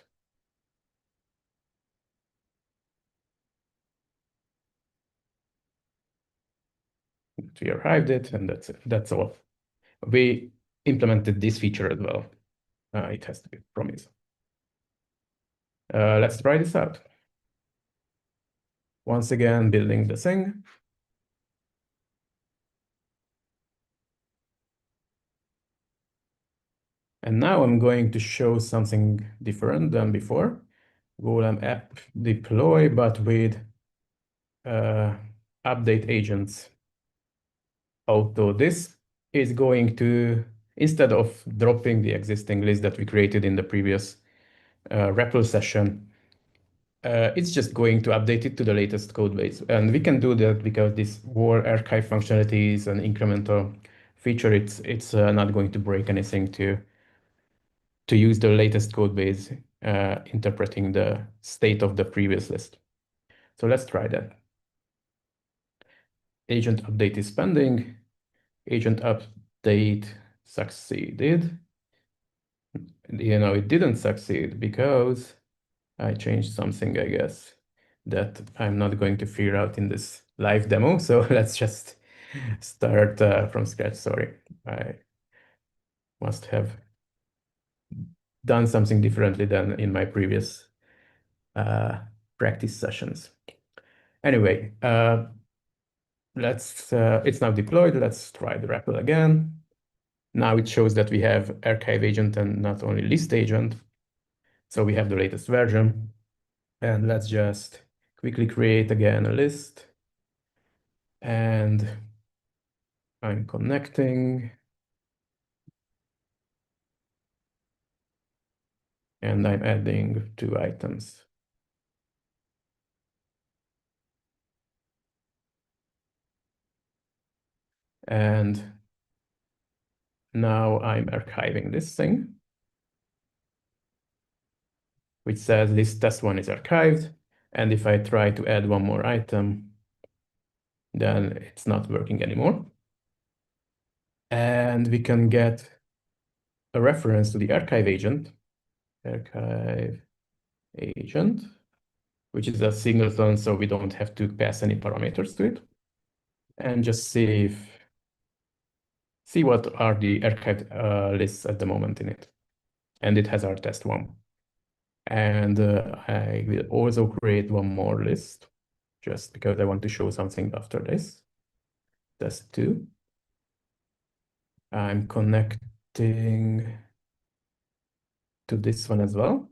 we arrived it, and that's it. That's all. We implemented this feature as well. It has to be promised. Let's try this out. Once again, building the thing. And now I'm going to show something different than before. Golem app deploy, but with update agents. Although this is going to, instead of dropping the existing list that we created in the previous REPL session, it's just going to update it to the latest code base. And we can do that because this war archive functionality is an incremental feature. It's not going to break anything to use the latest code base interpreting the state of the previous list. So let's try that. Agent update is pending. Agent update succeeded. You know, it didn't succeed because I changed something, I guess, that I'm not going to figure out in this live demo. So let's just start from scratch. Sorry, I must have done something differently than in my previous practice sessions. Anyway, it's now deployed. Let's try the REPL again. Now it shows that we have archive agent and not only list agent. So we have the latest version. And let's just quickly create again a list. And I'm connecting. And I'm adding 2 items. And now I'm archiving this thing, which says this test one is archived. And if I try to add one more item, then it's not working anymore. And we can get a reference to the archive agent. Archive agent. which is a singleton, so we don't have to pass any parameters to it. And just see what are the archived lists at the moment in it. And it has our test one. And I will also create one more list, just because I want to show something after this. Test two. I'm connecting to this one as well.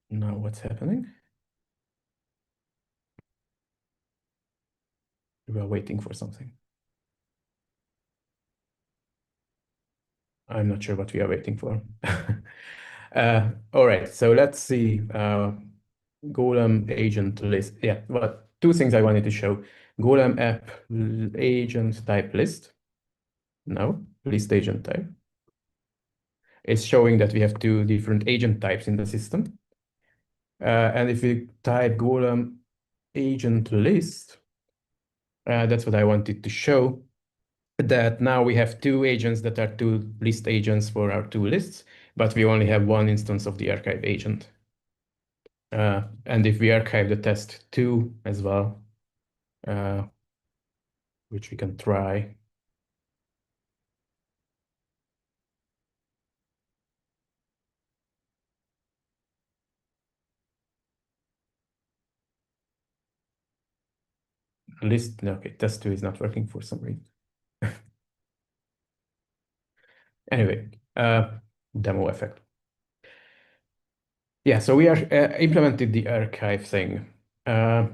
Now what's happening? We are waiting for something. I'm not sure what we are waiting for. All right, so let's see. Golem agent list. Yeah, well, two things I wanted to show. Golem app agent type list. No, list agent type. It's showing that we have two different agent types in the system. And if we type Golem agent list, that's what I wanted to show, that now we have two agents that are two list agents for our two lists, but we only have one instance of the archive agent. And if we archive the test two as well, which we can try. List, okay, test two is not working for some reason. Anyway, demo effect. Yeah, so we are implemented the archive thing. The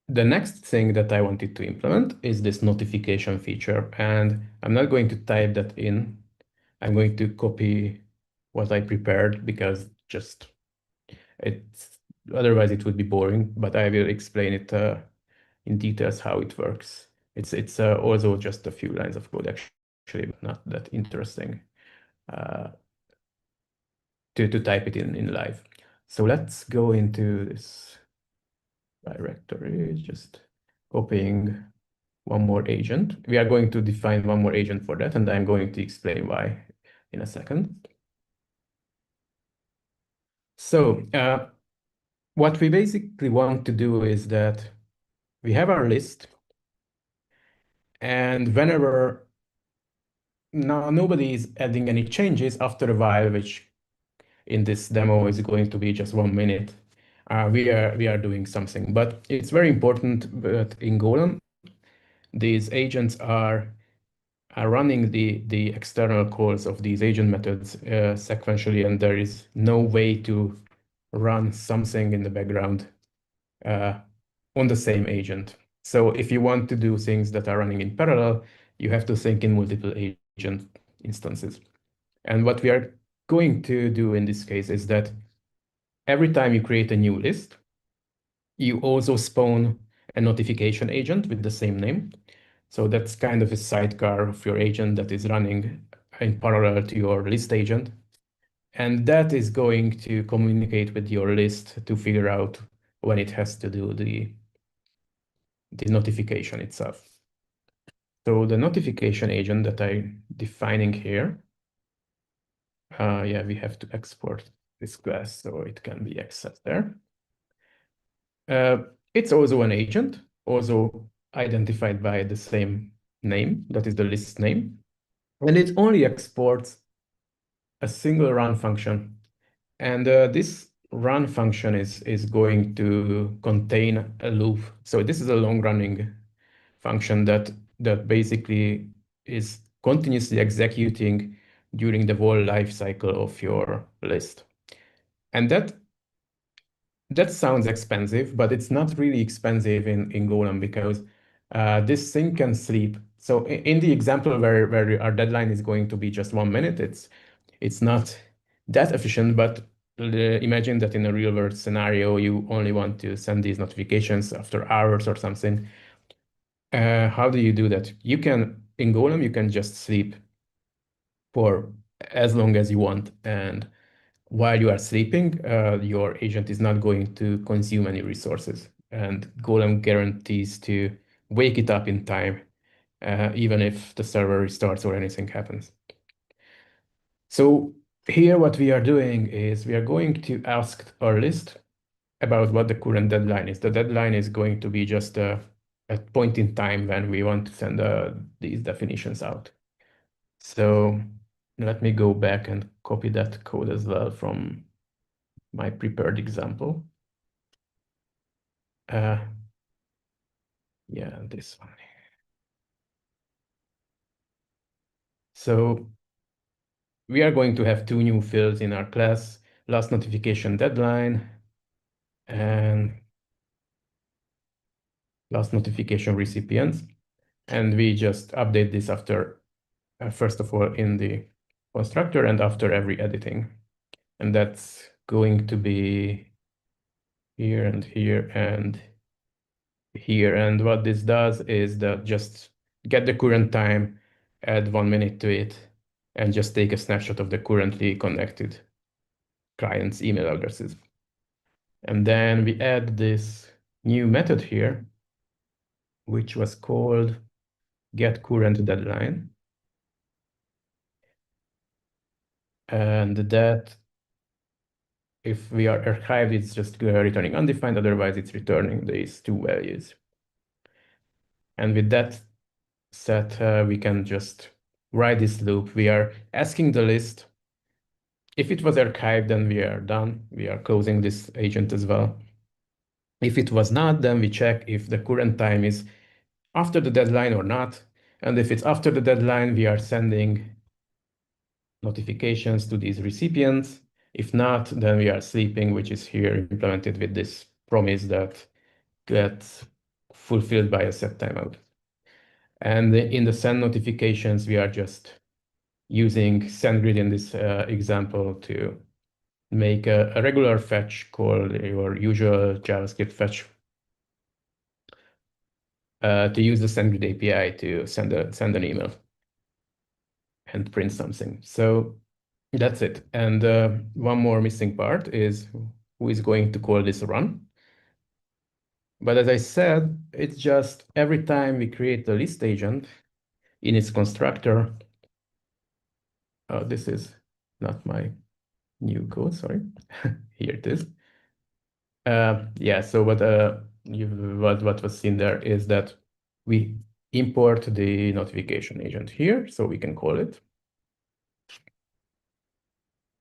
next thing that I wanted to implement is this notification feature, and I'm not going to type that in. I'm going to copy what I prepared because just otherwise it would be boring, but I will explain it in details how it works. It's also just a few lines of code actually, but not that interesting to type it in live. So let's go into this directory, just copying one more agent. We are going to define one more agent for that, and I'm going to explain why in a second. So what we basically want to do is that we have our list, and whenever now nobody is adding any changes after a while, which in this demo is going to be just 1 minute, we are doing something. But it's very important that in Golem, these agents are running the external calls of these agent methods sequentially, and there is no way to run something in the background on the same agent. So if you want to do things that are running in parallel, you have to think in multiple agent instances. And what we are going to do in this case is that every time you create a new list, you also spawn a notification agent with the same name. So that's kind of a sidecar of your agent that is running in parallel to your list agent. And that is going to communicate with your list to figure out when it has to do the notification itself. So the notification agent that I'm defining here, yeah, we have to export this class so it can be accessed there. It's also an agent, also identified by the same name, that is the list name. And it only exports a single run function. And this run function is going to contain a loop. So this is a long-running function that basically is continuously executing during the whole life cycle of your list. And that sounds expensive, but it's not really expensive in Golem because this thing can sleep. So in the example where our deadline is going to be just 1 minute, it's not that efficient, but imagine that in a real world scenario, you only want to send these notifications after hours or something. How do you do that? In Golem, you can just sleep for as long as you want. And while you are sleeping, your agent is not going to consume any resources. And Golem guarantees to wake it up in time even if the server restarts or anything happens. So here what we are doing is we are going to ask our list about what the current deadline is. The deadline is going to be just a point in time when we want to send these definitions out. So let me go back and copy that code as well from my prepared example. Yeah, this one. So we are going to have two new fields in our class, last notification deadline and last notification recipients. And we just update this after, first of all, in the constructor and after every editing. And that's going to be here and here and here. And what this does is that just get the current time, add 1 minute to it, and just take a snapshot of the currently connected client's email addresses. And then we add this new method here, which was called getCurrentDeadline. And that, if we are archived, it's just returning undefined, otherwise it's returning these two values. And with that set, we can just write this loop. We are asking the list. If it was archived, then we are done. We are closing this agent as well. If it was not, then we check if the current time is after the deadline or not. And if it's after the deadline, we are sending notifications to these recipients. If not, then we are sleeping, which is here implemented with this promise that gets fulfilled by a set timeout. And in the send notifications, we are just using SendGrid in this example to make a regular fetch call, your usual JavaScript fetch, to use the SendGrid API to send an email and print something. So that's it. And one more missing part is who is going to call this run. But as I said, it's just every time we create the list agent in its constructor. This is not my new code, sorry. Here it is. Yeah, so what was seen there is that we import the notification agent here, so we can call it.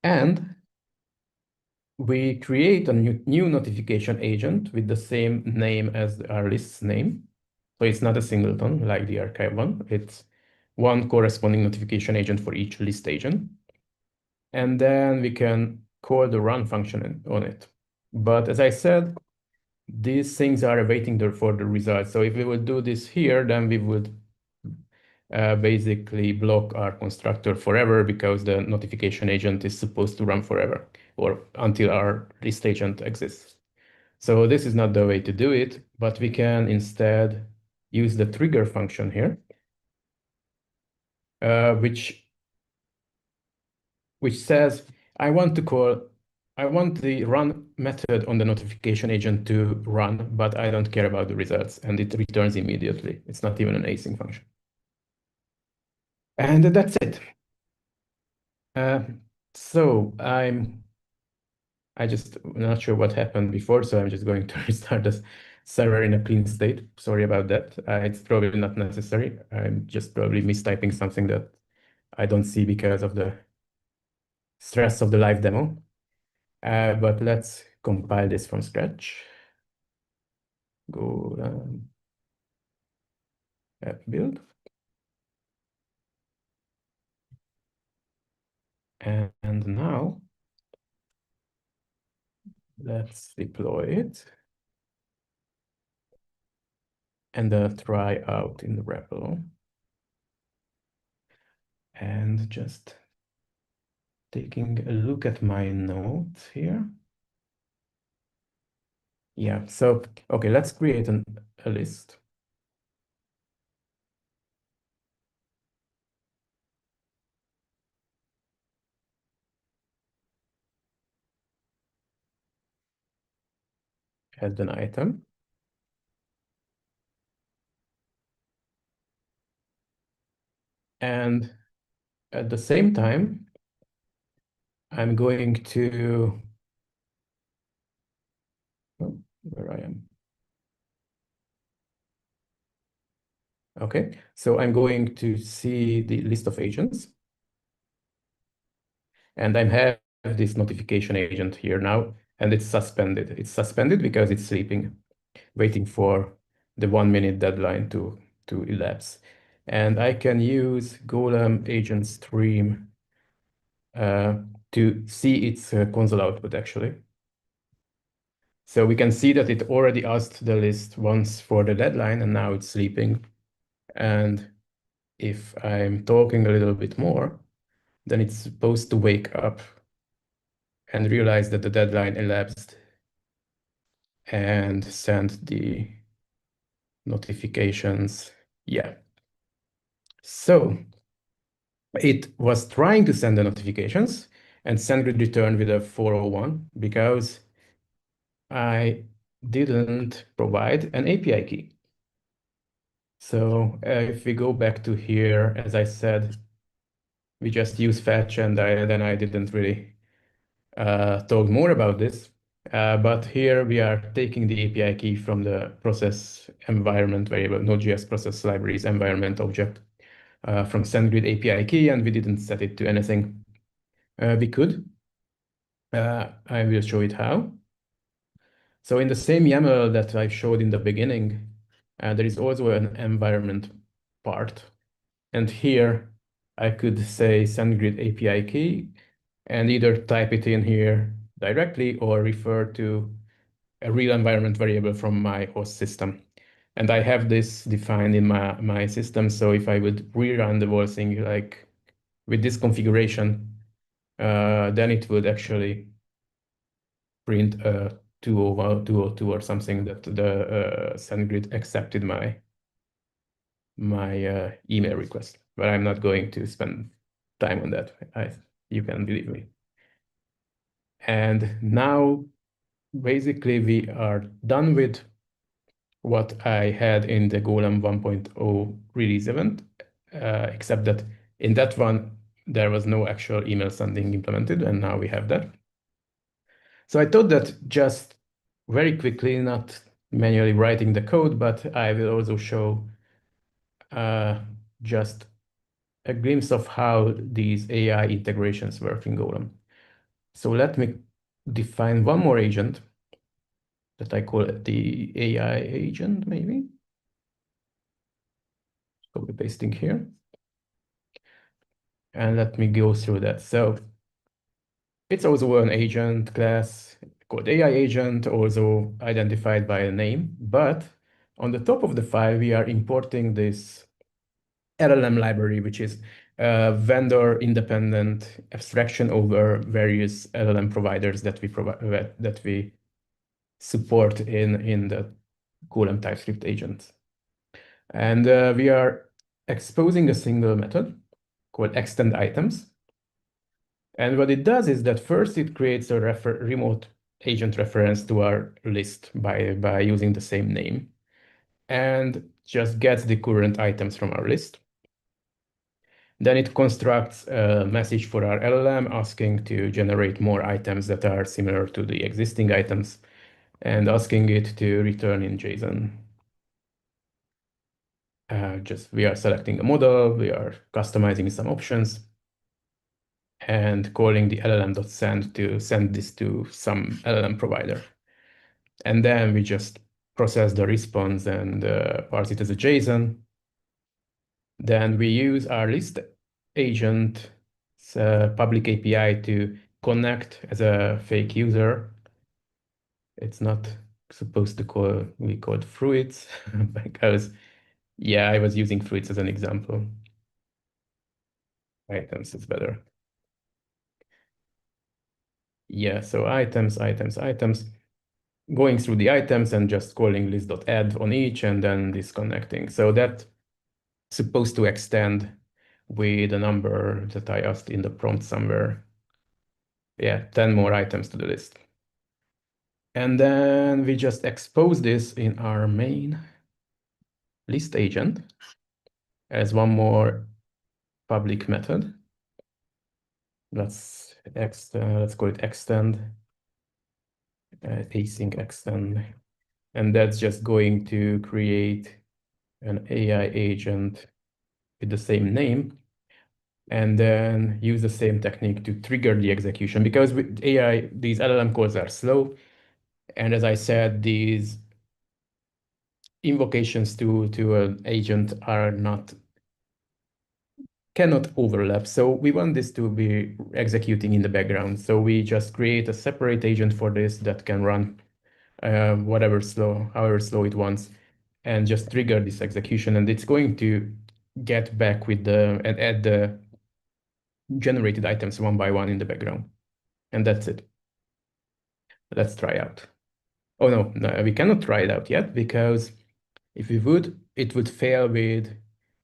And we create a new notification agent with the same name as our list's name. So it's not a singleton like the archive one. It's one corresponding notification agent for each list agent. And then we can call the run function on it. But as I said, these things are awaiting for the results. So if we would do this here, then we would basically block our constructor forever because the notification agent is supposed to run forever or until our list agent exists. So this is not the way to do it, but we can instead use the trigger function here, which says, I want the run method on the notification agent to run, but I don't care about the results, and it returns immediately. It's not even an async function. And that's it. So I just not sure what happened before, so I'm just going to restart this server in a clean state. Sorry about that. It's probably not necessary. I'm just probably mistyping something that I don't see because of the stress of the live demo. But let's compile this from scratch. Go app build. And now let's deploy it and try out in the REPL. And just taking a look at my notes here. Yeah, so, okay, let's create a list. Add an item. And at the same time, I'm going to, where I am. Okay, so I'm going to see the list of agents. And I have this notification agent here now, and it's suspended. It's suspended because it's sleeping, waiting for the 1 minute deadline to elapse. And I can use Golem agent stream to see its console output actually. So we can see that it already asked the list once for the deadline, and now it's sleeping. And if I'm talking a little bit more, then it's supposed to wake up and realize that the deadline elapsed and send the notifications. Yeah. So it was trying to send the notifications, and SendGrid returned with a 401 because I didn't provide an API key. So if we go back to here, as I said, we just use fetch, and then I didn't really talk more about this. But here we are taking the API key from the process environment variable, Node.js process libraries environment object from SendGrid API key, and we didn't set it to anything. We could. I will show it how. So in the same YAML that I showed in the beginning, there is also an environment part. And here I could say SendGrid API key and either type it in here directly or refer to a real environment variable from my host system. And I have this defined in my system. So if I would rerun the whole thing like with this configuration, then it would actually print 202 or something that the SendGrid accepted my email request. But I'm not going to spend time on that. You can believe me. And now basically we are done with what I had in the Golem 1.0 release event, except that in that one, there was no actual email sending implemented, and now we have that. So I thought that just very quickly, not manually writing the code, but I will also show just a glimpse of how these AI integrations work in Golem. So let me define one more agent that I call it the AI agent, maybe. Copy pasting here. And let me go through that. So it's also an agent class called AI agent, also identified by a name. But on the top of the file, we are importing this LLM library, which is a vendor-independent abstraction over various LLM providers that we provide that we support in the Golem TypeScript agent. And we are exposing a single method called extend items. And what it does is that first it creates a remote agent reference to our list by using the same name and just gets the current items from our list. Then it constructs a message for our LLM asking to generate more items that are similar to the existing items and asking it to return in JSON. We are selecting a model, we are customizing some options, and calling the LLM.send to send this to some LLM provider. And then we just process the response and parse it as a JSON. Then we use our list agent public API to connect as a fake user. It's not supposed to be called fruits because, yeah, I was using fruits as an example. Items is better. Yeah, so items, going through the items and just calling list.add on each and then disconnecting. So that's supposed to extend with a number that I asked in the prompt somewhere. Yeah, 10 more items to the list. And then we just expose this in our main list agent as one more public method. Let's call it extend, async extend, and that's just going to create an AI agent with the same name, and then use the same technique to trigger the execution, because with AI, these LLM calls are slow, and as I said, these invocations to an agent cannot overlap. So we want this to be executing in the background. So we just create a separate agent for this that can run however slow it wants, and just trigger this execution. And it's going to get back with and add the generated items one by one in the background. And that's it. Let's try out. Oh no, we cannot try it out yet, because if we would, it would fail with,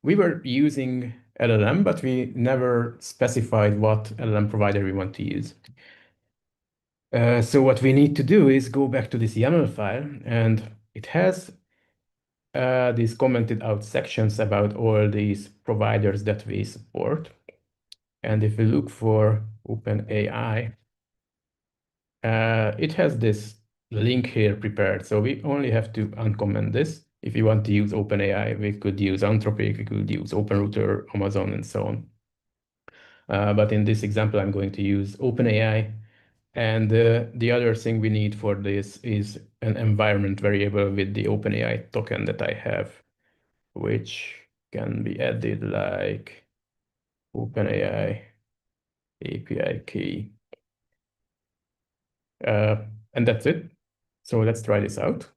we were using LLM, but we never specified what LLM provider we want to use. So what we need to do is go back to this YAML file, and it has these commented out sections about all these providers that we support. And if we look for OpenAI, it has this link here prepared. So we only have to uncomment this. If you want to use OpenAI, we could use Anthropic, we could use OpenRouter, Amazon, and so on. But in this example, I'm going to use OpenAI. And the other thing we need for this is an environment variable with the OpenAI token that I have, which can be added like OpenAI API key. And that's it. So let's try this out.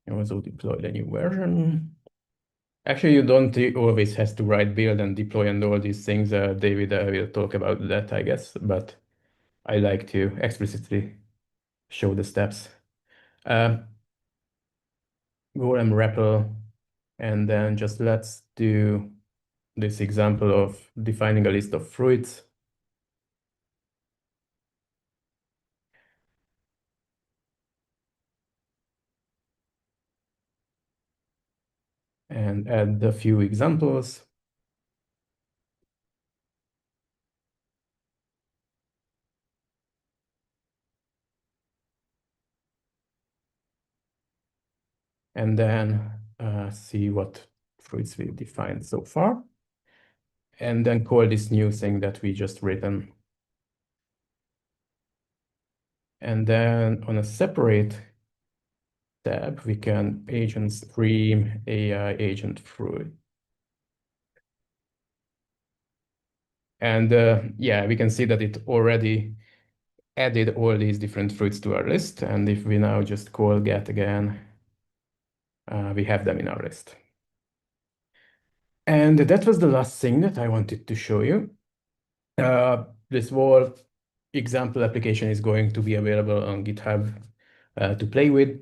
I also deployed a new version. Actually, you don't always has to write build and deploy and all these things. David will talk about that, I guess, but I like to explicitly show the steps. Golem REPL, and then just let's do this example of defining a list of fruits. And add a few examples. And then see what fruits we've defined so far. And then call this new thing that we just written. And then on a separate tab, we can agent stream AI agent fruit. And yeah, we can see that it already added all these different fruits to our list. And if we now just call get again, we have them in our list. And that was the last thing that I wanted to show you. This whole example application is going to be available on GitHub to play with.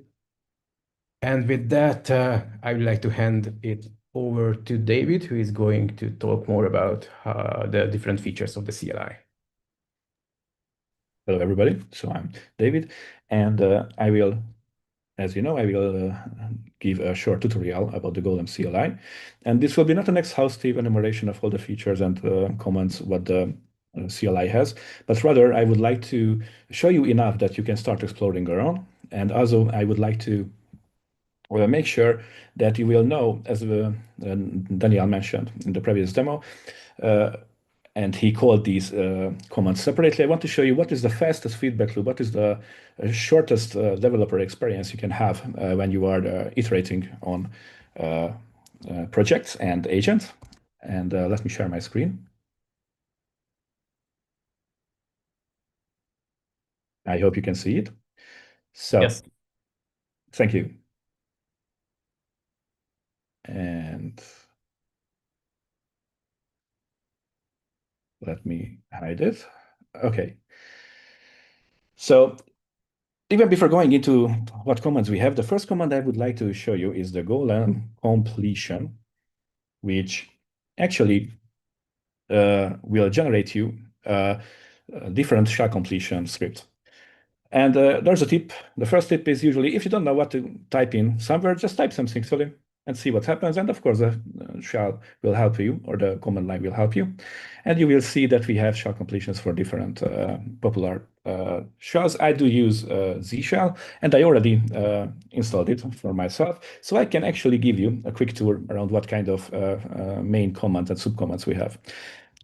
And with that, I would like to hand it over to David, who is going to talk more about the different features of the CLI. Hello, everybody. So I'm David, and I will, as you know, I will give a short tutorial about the Golem CLI. And this will be not an exhaustive enumeration of all the features and comments what the CLI has, but rather I would like to show you enough that you can start exploring your own. And also I would like to make sure that you will know, as Daniel mentioned in the previous demo, and he called these commands separately. I want to show you what is the fastest feedback loop, what is the shortest developer experience you can have when you are iterating on projects and agents. And let me share my screen. I hope you can see it. So, yes. Thank you. And let me hide it. Okay. So even before going into what commands we have, the first command I would like to show you is the Golem completion, which actually will generate you a different shell completion script. And there's a tip. The first tip is usually if you don't know what to type in somewhere, just type something silly and see what happens. And of course, the shell will help you, or the command line will help you. And you will see that we have shell completions for different popular shells. I do use Z shell, and I already installed it for myself. So I can actually give you a quick tour around what kind of main commands and subcommands we have.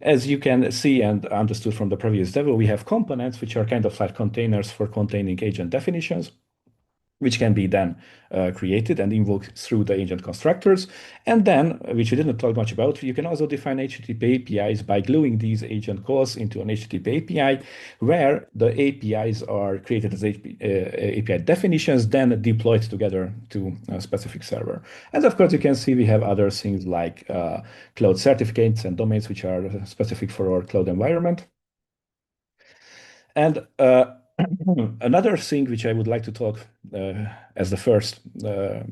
As you can see and understood from the previous demo, we have components, which are kind of like containers for containing agent definitions, which can be then created and invoked through the agent constructors. And then, which we didn't talk much about, you can also define HTTP APIs by gluing these agent calls into an HTTP API, where the APIs are created as API definitions, then deployed together to a specific server. And of course, you can see we have other things like cloud certificates and domains, which are specific for our cloud environment. And another thing which I would like to talk as the first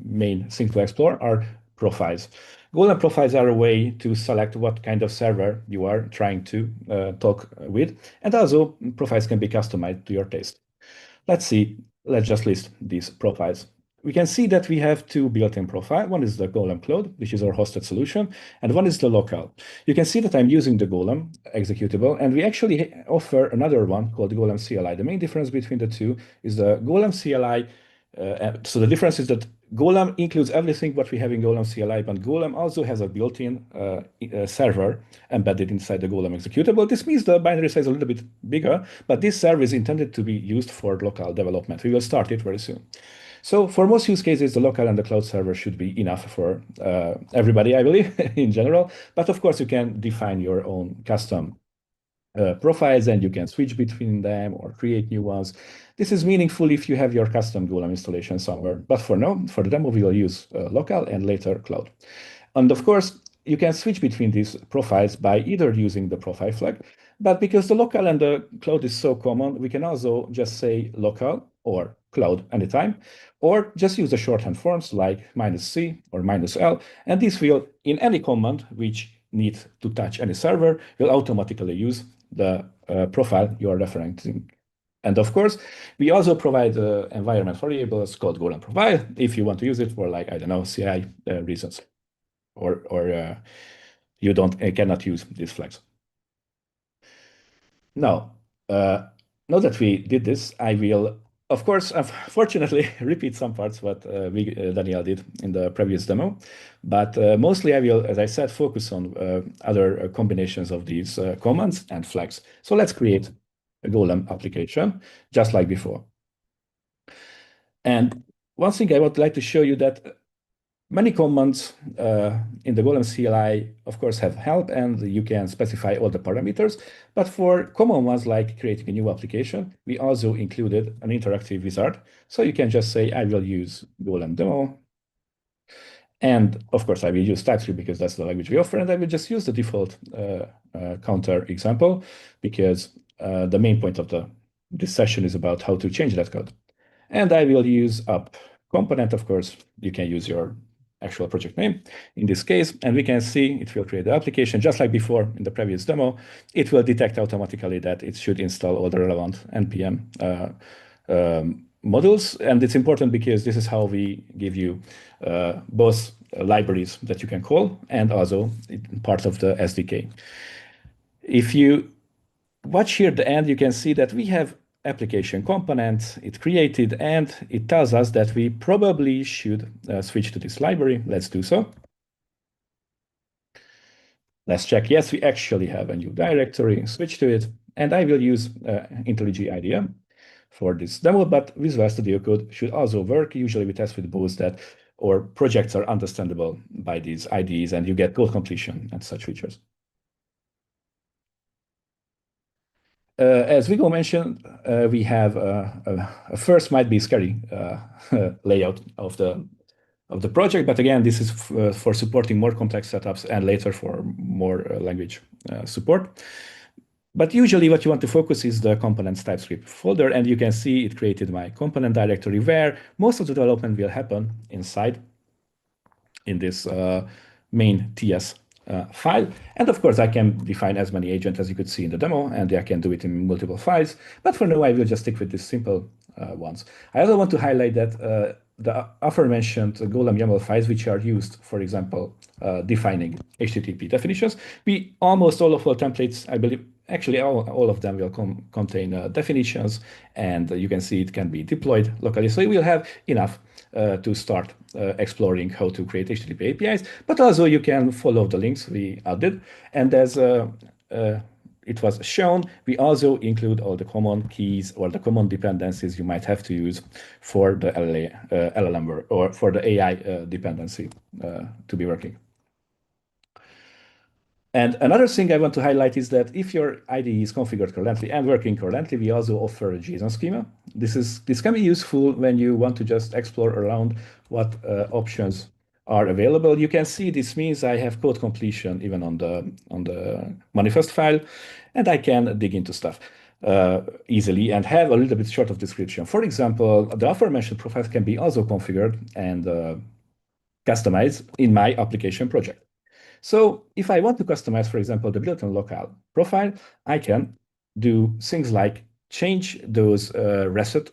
main thing to explore are profiles. Golem profiles are a way to select what kind of server you are trying to talk with, and also profiles can be customized to your taste. Let's just list these profiles. We can see that we have two built-in profiles. One is the Golem Cloud, which is our hosted solution, and one is the local. You can see that I'm using the Golem executable, and we actually offer another one called Golem CLI. The main difference between the two is the Golem CLI. So the difference is that Golem includes everything what we have in Golem CLI, but Golem also has a built-in server embedded inside the Golem executable. This means the binary size is a little bit bigger, but this server is intended to be used for local development. We will start it very soon. So for most use cases, the local and the cloud server should be enough for everybody, I believe, in general. But of course, you can define your own custom profiles, and you can switch between them or create new ones. This is meaningful if you have your custom Golem installation somewhere. But for now, for the demo, we will use local and later cloud. And of course, you can switch between these profiles by either using the profile flag, but because the local and the cloud is so common, we can also just say local or cloud anytime, or just use the shorthand forms like -C or -L, and this will, in any command which needs to touch any server, will automatically use the profile you are referencing. And of course, we also provide environment variables called Golem profile if you want to use it for, like, I don't know, CI reasons, or you cannot use these flags. Now, now that we did this, I will, of course, unfortunately, repeat some parts what Daniel did in the previous demo, but mostly I will, as I said, focus on other combinations of these commands and flags. So let's create a Golem application, just like before. And one thing I would like to show you that many commands in the Golem CLI, of course, have help, and you can specify all the parameters. But for common ones like creating a new application, we also included an interactive wizard. So you can just say, I will use Golem demo. And of course, I will use TypeScript because that's the language we offer. And I will just use the default counter example because the main point of this session is about how to change that code. And I will use up component. Of course, you can use your actual project name in this case, and we can see it will create the application just like before in the previous demo. It will detect automatically that it should install all the relevant NPM modules, and it's important because this is how we give you both libraries that you can call and also part of the SDK. If you watch here at the end, you can see that we have application component, it created, and it tells us that we probably should switch to this library. Let's do so. Let's check. Yes, we actually have a new directory, switch to it, and I will use IntelliJ IDEA for this demo, but Visual Studio Code should also work. Usually we test with both that our projects are understandable by these IDEs and you get code completion and such features. As Viggo mentioned, we have a first might be scary layout of the project, but again, this is for supporting more complex setups and later for more language support. But usually what you want to focus is the components TypeScript folder, and you can see it created my component directory where most of the development will happen inside in this main TS file. And of course, I can define as many agents as you could see in the demo, and I can do it in multiple files. But for now, I will just stick with this simple ones. I also want to highlight that the aforementioned Golem YAML files, which are used, for example, defining HTTP definitions, almost all of our templates, I believe, actually all of them will contain definitions, and you can see it can be deployed locally. So you will have enough to start exploring how to create HTTP APIs, but also you can follow the links we added. And as it was shown, we also include all the common keys or the common dependencies you might have to use for the LLM or for the AI dependency to be working. And another thing I want to highlight is that if your IDE is configured currently and working currently, we also offer a JSON schema. This can be useful when you want to just explore around what options are available. You can see this means I have code completion even on the manifest file, and I can dig into stuff easily and have a little bit short of description. For example, the aforementioned profiles can be also configured and customized in my application project. So if I want to customize, for example, the built-in local profile, I can do things like change those reset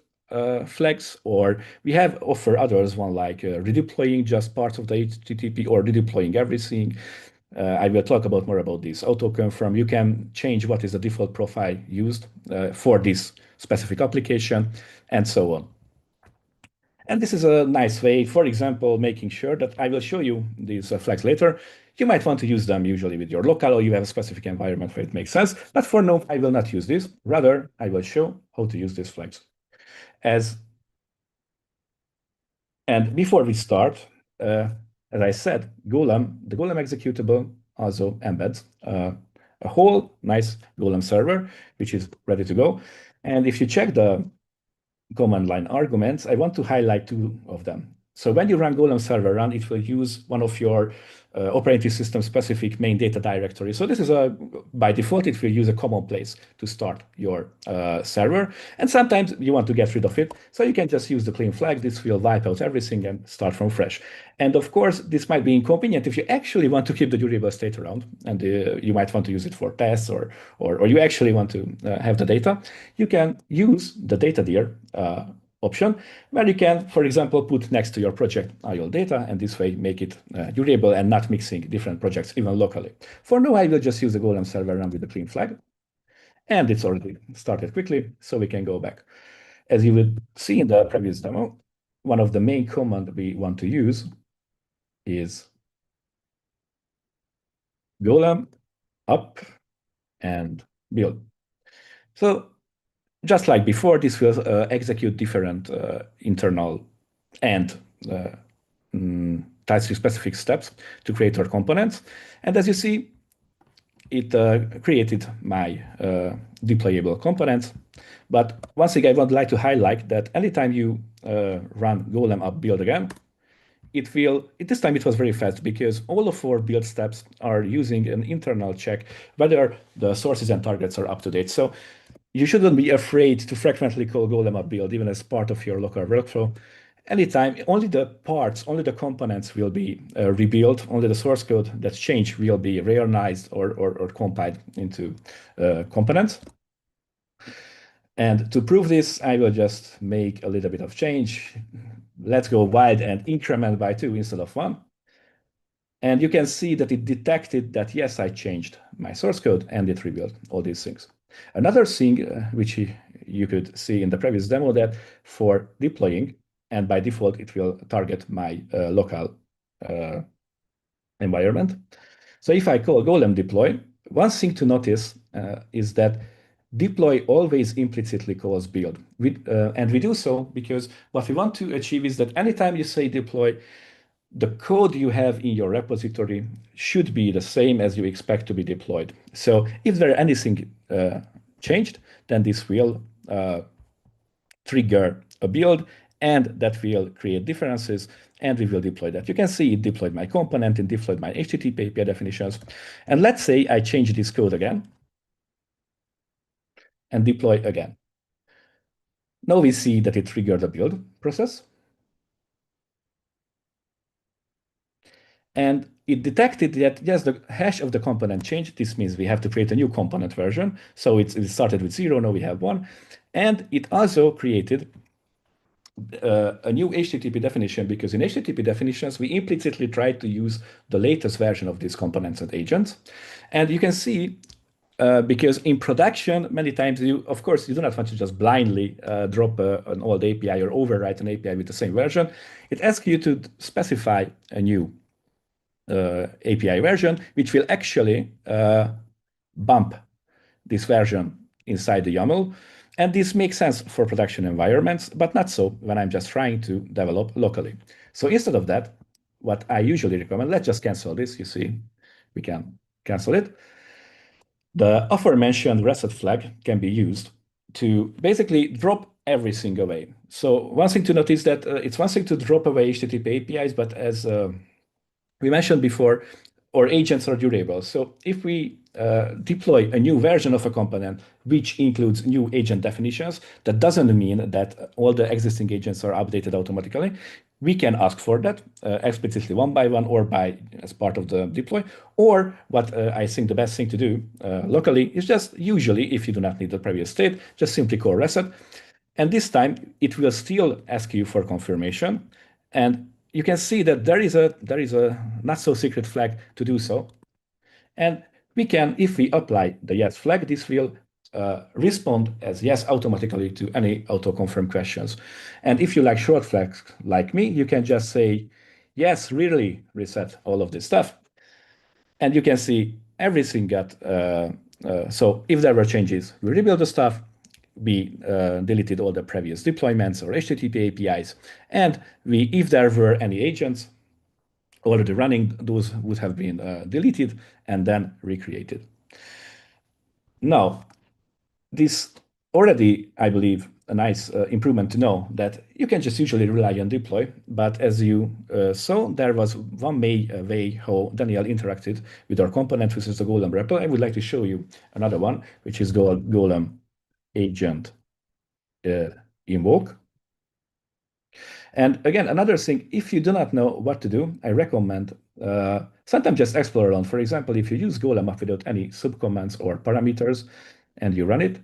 flags, or we offer others, one like redeploying just parts of the HTTP or redeploying everything. I will talk more about this. Auto-confirm, you can change what is the default profile used for this specific application, and so on. And this is a nice way, for example, making sure that I will show you these flags later. You might want to use them usually with your local, or you have a specific environment where it makes sense. But for now, I will not use this. Rather, I will show how to use these flags. And before we start, as I said, the Golem executable also embeds a whole nice Golem server, which is ready to go. And if you check the command line arguments, I want to highlight two of them. So when you run Golem server run, it will use one of your operating system specific main data directory. So this is by default, it will use a common place to start your server. And sometimes you want to get rid of it. So you can just use the clean flag. This will wipe out everything and start from fresh. And of course, this might be inconvenient if you actually want to keep the durable state around, and you might want to use it for tests, or you actually want to have the data. You can use the data dir option, where you can, for example, put next to your project IO data, and this way make it durable and not mixing different projects even locally. For now, I will just use the Golem server run with the clean flag, and it's already started quickly, so we can go back. As you would see in the previous demo, one of the main commands we want to use is Golem up and build. So just like before, this will execute different internal and TypeScript specific steps to create our components. And as you see, it created my deployable components. But one thing I would like to highlight that anytime you run Golem up build again, this time it was very fast, because all of our build steps are using an internal check whether the sources and targets are up to date. So you shouldn't be afraid to frequently call Golem up build, even as part of your local workflow. Anytime, only the components will be rebuilt, only the source code that's changed will be reorganized or compiled into components. And to prove this, I will just make a little bit of change. Let's go wide and increment by 2 instead of 1. And you can see that it detected that, yes, I changed my source code, and it rebuilt all these things. Another thing which you could see in the previous demo, that for deploying, and by default, it will target my local environment. So if I call Golem deploy, one thing to notice is that deploy always implicitly calls build. And we do so because what we want to achieve is that anytime you say deploy, the code you have in your repository should be the same as you expect to be deployed. So if there anything changed, then this will trigger a build, and that will create differences, and we will deploy that. You can see it deployed my component, and deployed my HTTP API definitions. And let's say I change this code again and deploy again. Now we see that it triggered the build process. And it detected that, yes, the hash of the component changed. This means we have to create a new component version. So it started with 0, now we have 1. And it also created a new HTTP definition, because in HTTP definitions, we implicitly try to use the latest version of these components and agents. And you can see, because in production, many times, of course, you do not want to just blindly drop an old API or overwrite an API with the same version. It asks you to specify a new API version, which will actually bump this version inside the YAML. And this makes sense for production environments, but not so when I'm just trying to develop locally. So instead of that, what I usually recommend, let's just cancel this. You see, we can cancel it. The aforementioned reset flag can be used to basically drop everything away. So one thing to notice that it's one thing to drop away HTTP APIs, but as we mentioned before, our agents are durable. So if we deploy a new version of a component which includes new agent definitions, that doesn't mean that all the existing agents are updated automatically. We can ask for that explicitly one by one or as part of the deploy. Or what I think the best thing to do locally is just usually, if you do not need the previous state, just simply call reset. And this time it will still ask you for confirmation. And you can see that there is a not so secret flag to do so. And we can, if we apply the yes flag, this will respond as yes automatically to any auto-confirm questions. And if you like short flags like me, you can just say, yes, really reset all of this stuff. And you can see everything got, so if there were changes, we rebuild the stuff, we deleted all the previous deployments or HTTP APIs, and if there were any agents already running, those would have been deleted and then recreated. Now, this already, I believe, a nice improvement to know that you can just usually rely on deploy, but as you saw, there was one way how Daniel interacted with our component, which is the Golem REPL. I would like to show you another one, which is Golem agent invoke. And again, another thing, if you do not know what to do, I recommend sometimes just explore around. For example, if you use Golem up without any subcommands or parameters and you run it,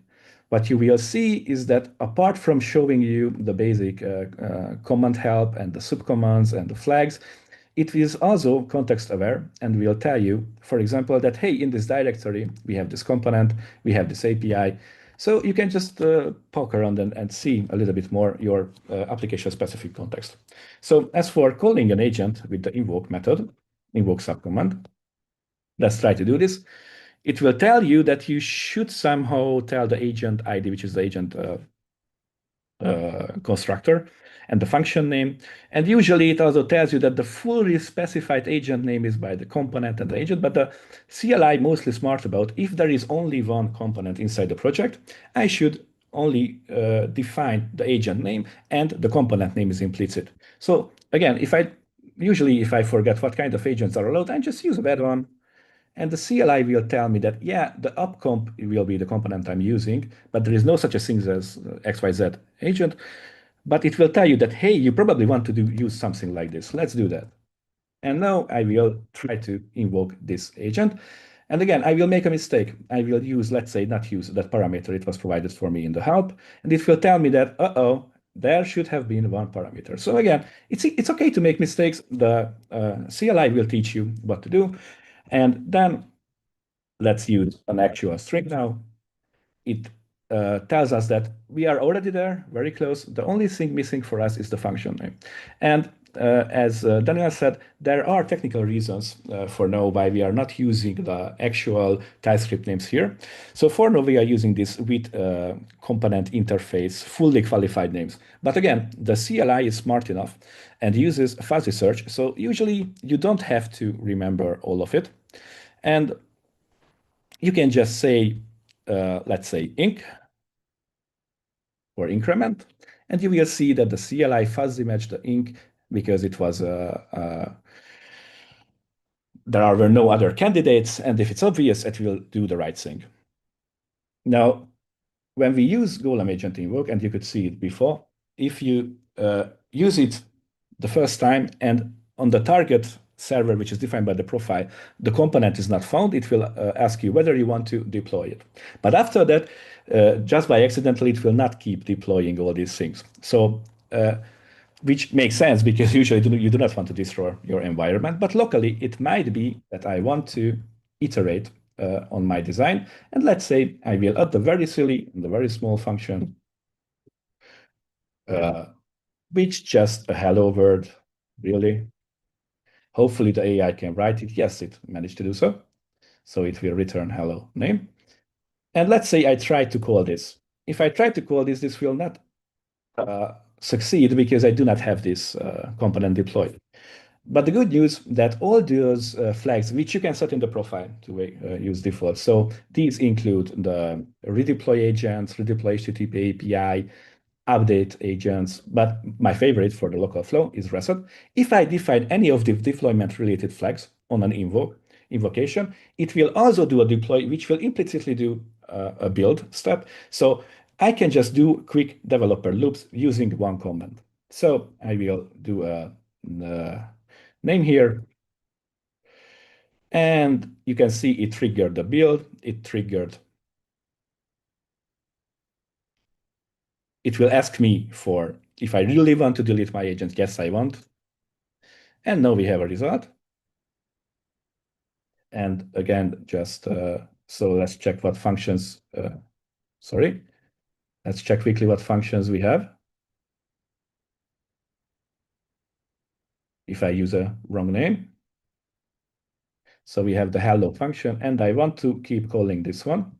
what you will see is that apart from showing you the basic command help and the subcommands and the flags, it is also context aware and will tell you, for example, that, hey, in this directory, we have this component, we have this API. So you can just poke around and see a little bit more your application-specific context. So as for calling an agent with the invoke method, invoke subcommand, let's try to do this. It will tell you that you should somehow tell the agent ID, which is the agent constructor, and the function name. And usually it also tells you that the fully specified agent name is by the component and the agent, but the CLI mostly smart about if there is only one component inside the project, I should only define the agent name and the component name is implicit. So again, if I forget what kind of agents are allowed, I just use a bad one. And the CLI will tell me that, yeah, the upcomp will be the component I'm using, but there is no such a thing as XYZ agent. But it will tell you that, hey, you probably want to use something like this. Let's do that. And now I will try to invoke this agent. And again, I will make a mistake. I will use, let's say, not use that parameter. It was provided for me in the help. And it will tell me that, uh-oh, there should have been one parameter. So again, it's okay to make mistakes. The CLI will teach you what to do. And then let's use an actual string now. It tells us that we are already there, very close. The only thing missing for us is the function name. And as Daniel said, there are technical reasons for now why we are not using the actual TypeScript names here. So for now, we are using this with component interface, fully qualified names. But again, the CLI is smart enough and uses fuzzy search. So usually you don't have to remember all of it. And you can just say, let's say, inc or increment, and you will see that the CLI fuzzy matched the inc because it was there were no other candidates, and if it's obvious, it will do the right thing. Now, when we use Golem agent invoke, and you could see it before, if you use it the first time and on the target server, which is defined by the profile, the component is not found, it will ask you whether you want to deploy it. But after that, just by accidentally, it will not keep deploying all these things. So which makes sense because usually you do not want to destroy your environment. But locally, it might be that I want to iterate on my design. And let's say I will add the very silly and the very small function, which just a hello word, really. Hopefully the AI can write it. Yes, it managed to do so. So it will return hello name. And let's say I try to call this. If I try to call this, this will not succeed because I do not have this component deployed. But the good news that all those flags, which you can set in the profile to use default. So these include the redeploy agents, redeploy HTTP API, update agents. But my favorite for the local flow is reset. If I define any of the deployment related flags on an invocation, it will also do a deploy, which will implicitly do a build step. So I can just do quick developer loops using one command. So I will do a name here. And you can see it triggered the build, it will ask me for if I really want to delete my agent. Yes, I want. And now we have a result. And again, just so let's check what functions, let's check quickly what functions we have. If I use a wrong name. So we have the hello function, and I want to keep calling this one.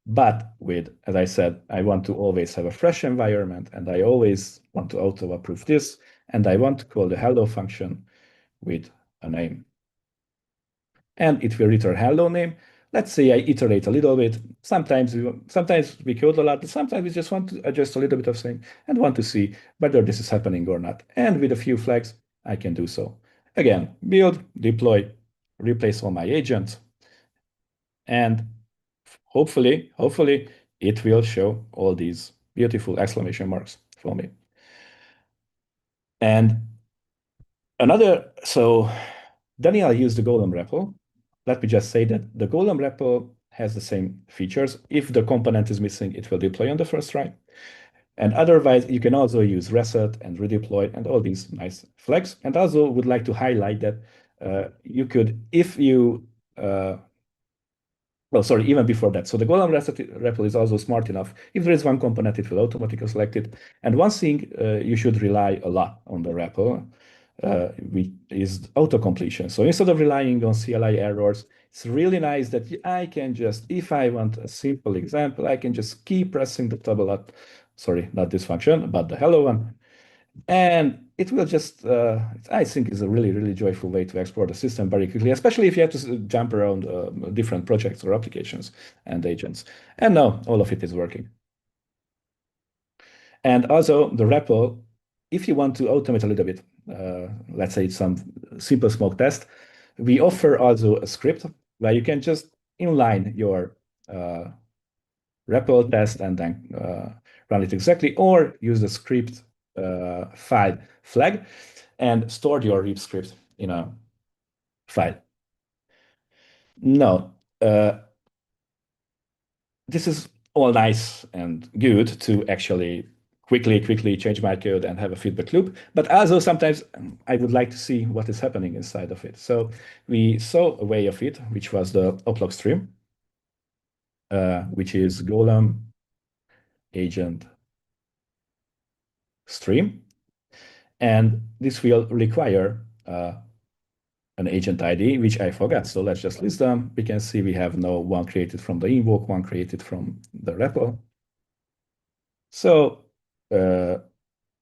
But with, as I said, I want to always have a fresh environment, and I always want to auto approve this, and I want to call the hello function with a name. And it will return hello name. Let's say I iterate a little bit. Sometimes we code a lot, but sometimes we just want to adjust a little bit of thing and want to see whether this is happening or not. And with a few flags, I can do so. Again, build, deploy, replace all my agents, and hopefully it will show all these beautiful exclamation marks for me. And so Daniel used the Golem REPL. Let me just say that the Golem REPL has the same features. If the component is missing, it will deploy on the first try. And otherwise, you can also use reset and redeploy and all these nice flags. And also would like to highlight that you could, if you well, sorry, even before that. So the Golem REPL is also smart enough. If there is one component, it will automatically select it. And one thing you should rely a lot on the REPL is auto-completion. So instead of relying on CLI errors, it's really nice that I can just, if I want a simple example, I can just keep pressing the tab a lot. Sorry, not this function, but the hello one. And it will just, I think, is a really, really joyful way to explore the system very quickly, especially if you have to jump around different projects or applications and agents. And now all of it is working. And also the REPL, if you want to automate a little bit, let's say some simple smoke test, we offer also a script where you can just inline your REPL test and then run it exactly, or use the script file flag and store your REP script in a file. Now, this is all nice and good to actually quickly change my code and have a feedback loop. But also sometimes I would like to see what is happening inside of it. So we saw a way of it, which was the uplog stream, which is Golem agent stream. And this will require an agent ID, which I forgot. So let's just list them. We can see we have now one created from the invoke, one created from the REPL. So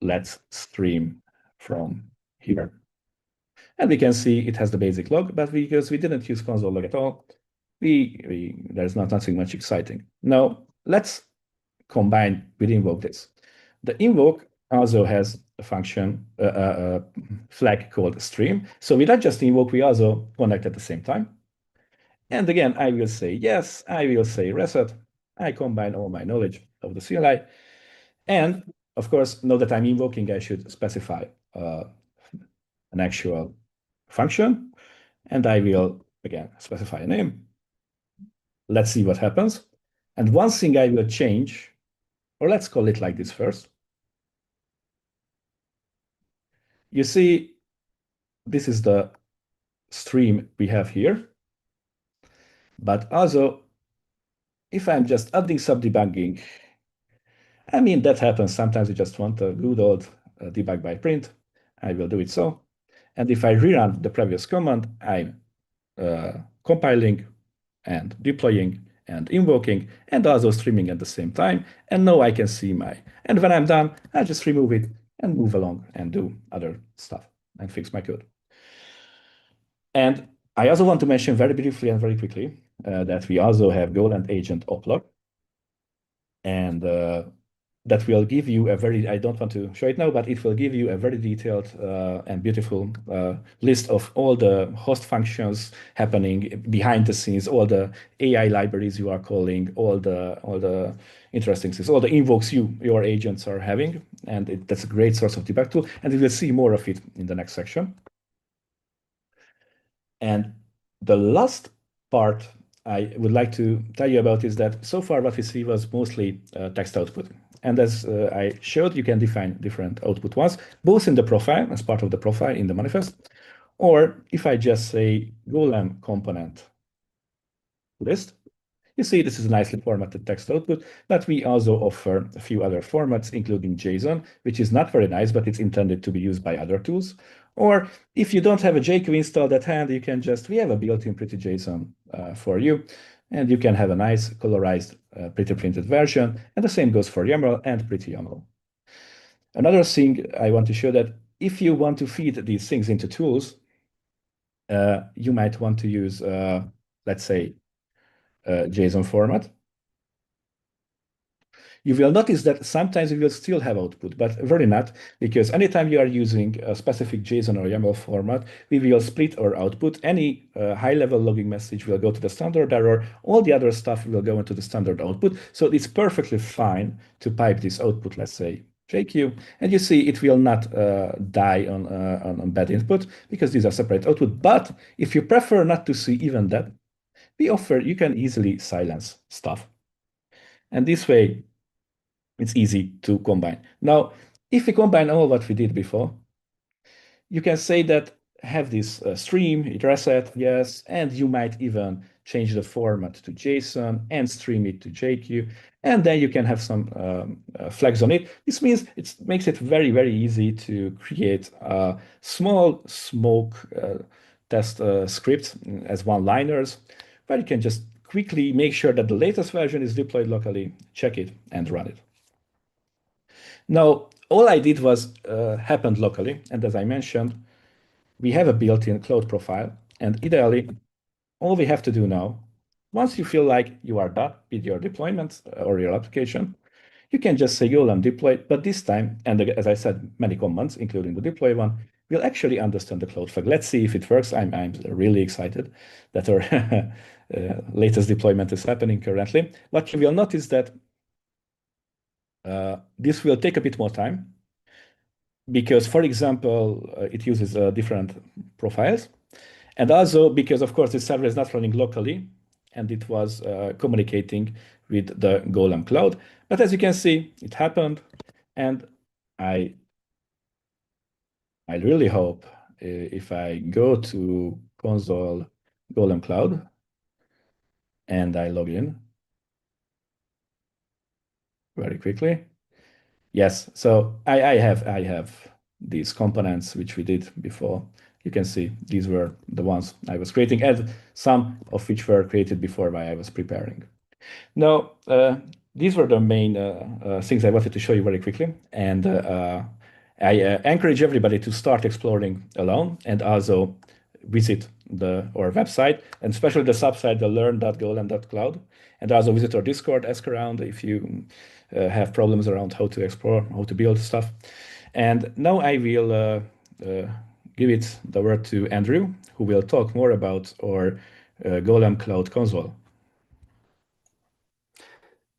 let's stream from here. And we can see it has the basic log, but because we didn't use console log at all, there's nothing much exciting. Now let's combine with invoke this. The invoke also has a function, a flag called stream. So we not just invoke, we also connect at the same time. And again, I will say yes, I will say reset. I combine all my knowledge of the CLI. And of course, now that I'm invoking, I should specify an actual function. And I will, again, specify a name. Let's see what happens. And one thing I will change, or let's call it like this first. You see, this is the stream we have here. But also, if I'm just adding some debugging, I mean, that happens. Sometimes you just want a good old debug by print. I will do it so. And if I rerun the previous command, I'm compiling and deploying and invoking and also streaming at the same time. And now I can see and when I'm done, I just remove it and move along and do other stuff and fix my code. And I also want to mention very briefly and very quickly that we also have Golem agent upload. And that will give you I don't want to show it now, but it will give you a very detailed and beautiful list of all the host functions happening behind the scenes, all the AI libraries you are calling, all the interesting things, all the invokes your agents are having. And that's a great source of debug tool. And we will see more of it in the next section. And the last part I would like to tell you about is that so far what we see was mostly text output. And as I showed, you can define different output ones, both in the profile, as part of the profile in the manifest, or if I just say Golem component list, you see this is a nicely formatted text output, but we also offer a few other formats, including JSON, which is not very nice, but it's intended to be used by other tools. Or if you don't have a jQuery installed at hand, you can we have a built-in pretty JSON for you, and you can have a nice colorized pretty printed version. And the same goes for YAML and pretty YAML. Another thing I want to show that if you want to feed these things into tools, you might want to use, let's say, JSON format. You will notice that sometimes you will still have output, but very not, because anytime you are using a specific JSON or YAML format, we will split our output. Any high-level logging message will go to the standard error. All the other stuff will go into the standard output. So it's perfectly fine to pipe this output, let's say, JQ, and you see it will not die on bad input because these are separate output. But if you prefer not to see even that, you can easily silence stuff. And this way, it's easy to combine. Now, if we combine all what we did before, you can say that have this stream, it reset, yes, and you might even change the format to JSON and stream it to JQ, and then you can have some flags on it. This means it makes it very, very easy to create a small smoke test scripts as one-liners, where you can just quickly make sure that the latest version is deployed locally, check it, and run it. Now, all I did was happened locally. And as I mentioned, we have a built-in cloud profile. And ideally, all we have to do now, once you feel like you are done with your deployment or your application, you can just say Golem deploy. But this time, and as I said, many commands, including the deploy one, will actually understand the cloud flag. Let's see if it works. I'm really excited that our latest deployment is happening currently. What you will notice that this will take a bit more time because, for example, it uses different profiles. And also because, of course, the server is not running locally, and it was communicating with the Golem cloud. But as you can see, it happened. And I really hope if I go to console Golem cloud and I log in very quickly. Yes, so I have these components which we did before. You can see these were the ones I was creating, and some of which were created before while I was preparing. Now, these were the main things I wanted to show you very quickly, and I encourage everybody to start exploring alone and also visit our website, and especially the subsite, the learn.golem.cloud, and also visit our Discord, ask around if you have problems around how to explore, how to build stuff. And now I will give it the word to Andrew, who will talk more about our Golem Cloud Console.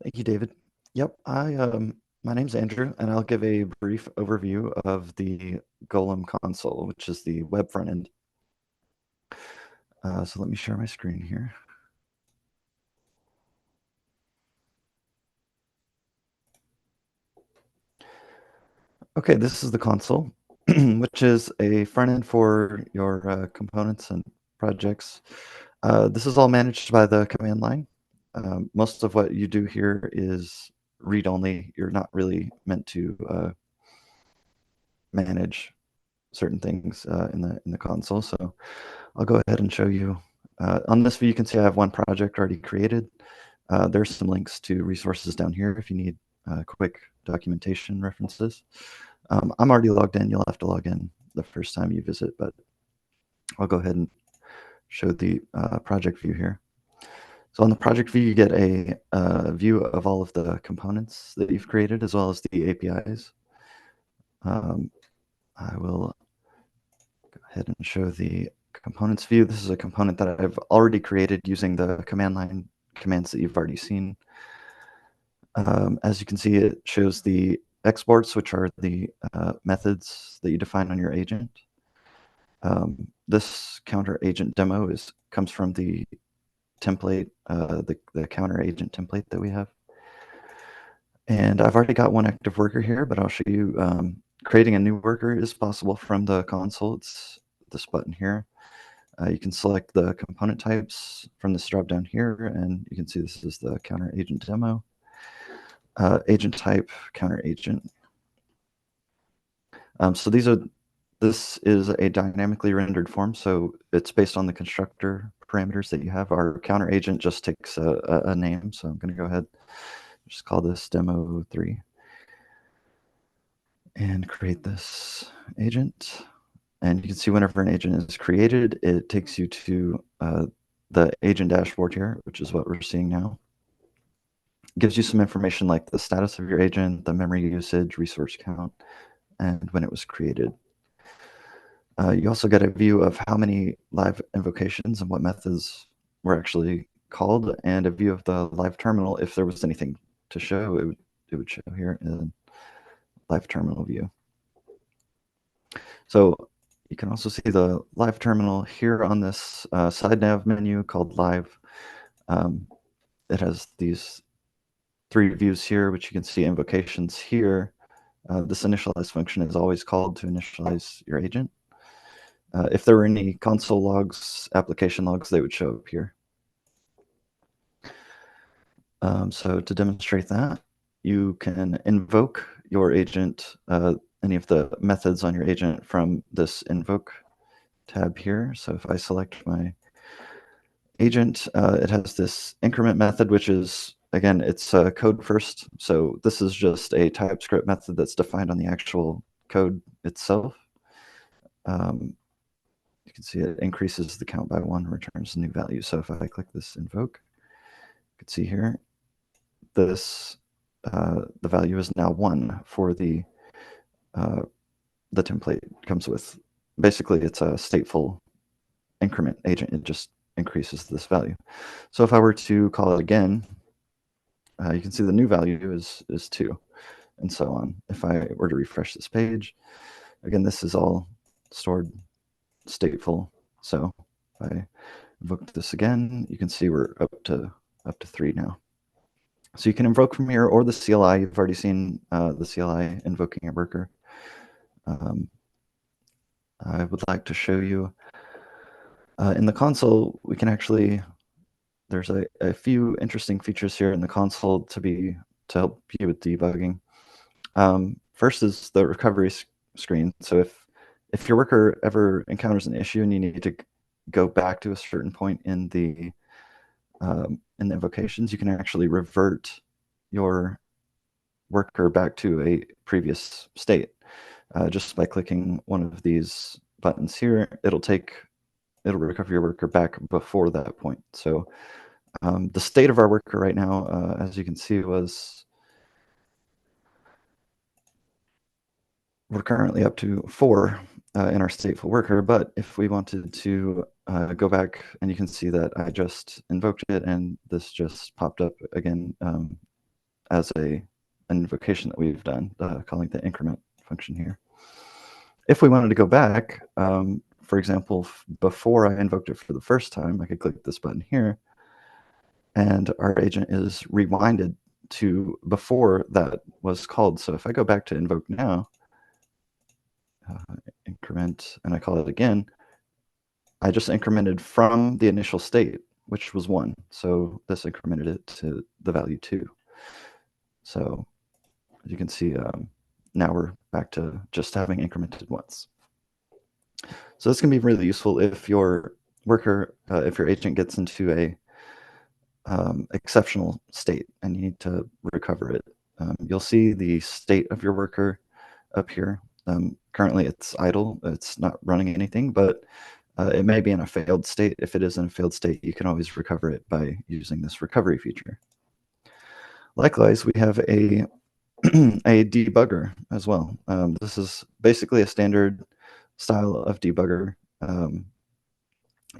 Thank you, David. Yep, my name's Andrew, and I'll give a brief overview of the Golem console, which is the web front end. So let me share my screen here. Okay, this is the console. which is a front end for your components and projects. This is all managed by the command line. Most of what you do here is read-only. You're not really meant to manage certain things in the console. So I'll go ahead and show you. On this view, you can see I have one project already created. There's some links to resources down here if you need quick documentation references. I'm already logged in. You'll have to log in the first time you visit, but I'll go ahead and show the project view here. So on the project view, you get a view of all of the components that you've created, as well as the APIs. I will go ahead and show the components view. This is a component that I've already created using the command line commands that you've already seen. As you can see, it shows the exports, which are the methods that you define on your agent. This counter agent demo comes from the template, the counter agent template that we have. And I've already got one active worker here, but I'll show you creating a new worker is possible from the console. It's this button here. You can select the component types from this drop down here, and you can see this is the counter agent demo. Agent type, counter agent. So this is a dynamically rendered form, so it's based on the constructor parameters that you have. Our counter agent just takes a name, so I'm going to go ahead and just call this demo 3 and create this agent. And you can see whenever an agent is created, it takes you to the agent dashboard here, which is what we're seeing now. It gives you some information like the status of your agent, the memory usage, resource count, and when it was created. You also get a view of how many live invocations and what methods were actually called, and a view of the live terminal. If there was anything to show, it would show here in live terminal view. So you can also see the live terminal here on this side nav menu called live. It has these 3 views here, which you can see invocations here. This initialize function is always called to initialize your agent. If there were any console logs, application logs, they would show up here. So to demonstrate that, you can invoke your agent, any of the methods on your agent from this invoke tab here. So if I select my agent, it has this increment method, which is, again, it's code first. So this is just a TypeScript method that's defined on the actual code itself. You can see it increases the count by 1, returns a new value. So if I click this invoke, you can see here, this the value is now 1 for the template comes with. Basically, it's a stateful increment agent. It just increases this value. So if I were to call it again, you can see the new value is 2, and so on. If I were to refresh this page, again, this is all stored stateful. So if I invoke this again, you can see we're up to 3 now. So you can invoke from here or the CLI. You've already seen the CLI invoking a worker. I would like to show you in the console, we can actually, there's a few interesting features here in the console to help you with debugging. First is the recovery screen. So if your worker ever encounters an issue and you need to go back to a certain point in the invocations, you can actually revert your worker back to a previous state just by clicking one of these buttons here. It'll recover your worker back before that point. So the state of our worker right now, as you can see, we're currently up to 4 in our stateful worker, but if we wanted to go back, and you can see that I just invoked it, and this just popped up again as an invocation that we've done, calling the increment function here. If we wanted to go back, for example, before I invoked it for the first time, I could click this button here, and our agent is rewinded to before that was called. So if I go back to invoke now, increment, and I call it again, I just incremented from the initial state, which was 1. So this incremented it to the value 2. So as you can see, now we're back to just having incremented once. So this can be really useful if your worker, if your agent gets into a exceptional state and you need to recover it. You'll see the state of your worker up here. Currently it's idle, it's not running anything, but it may be in a failed state. If it is in a failed state, you can always recover it by using this recovery feature. Likewise, we have a a debugger as well. This is basically a standard style of debugger.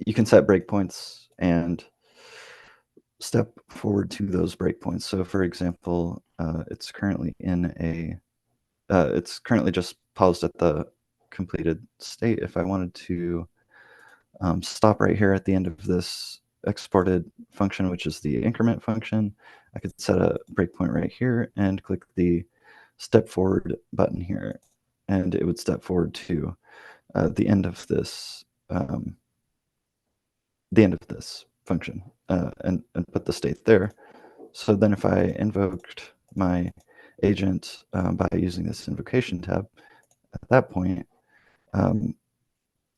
You can set breakpoints and step forward to those breakpoints. So for example, it's currently it's currently just paused at the completed state. If I wanted to stop right here at the end of this exported function, which is the increment function, I could set a breakpoint right here and click the step forward button here, and it would step forward to the end of this function and put the state there. So then if I invoked my agent by using this invocation tab, at that point,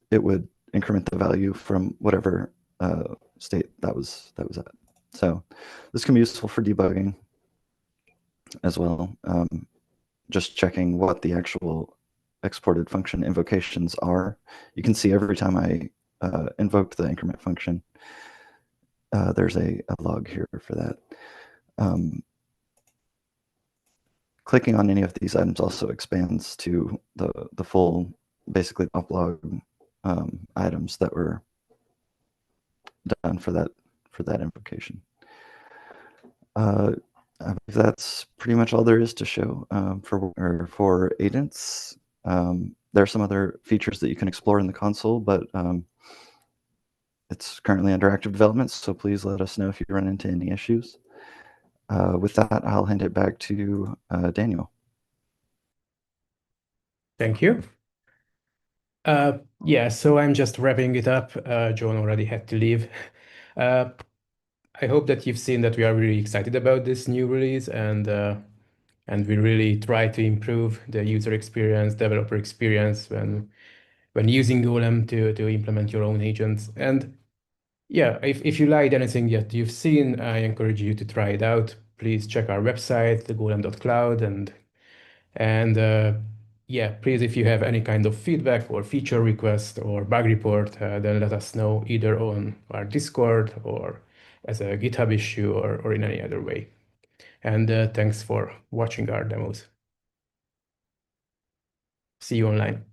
it would increment the value from whatever state that was at. So this can be useful for debugging as well. Just checking what the actual exported function invocations are. You can see every time I invoked the increment function, there's a log here for that. Clicking on any of these items also expands to the full, basically top log items that were done for that invocation. I believe that's pretty much all there is to show for agents. There are some other features that you can explore in the console, but it's currently under active development, so please let us know if you run into any issues. With that, I'll hand it back to Daniel. Thank you. Yeah, so I'm just wrapping it up. John already had to leave. I hope that you've seen that we are really excited about this new release, and we really try to improve the user experience, developer experience when using Golem to implement your own agents. And yeah, if you liked anything that you've seen, I encourage you to try it out. Please check our website, thegolem.cloud, and yeah, please, if you have any kind of feedback or feature request or bug report, then let us know either on our Discord or as a GitHub issue or in any other way. And thanks for watching our demos. See you online.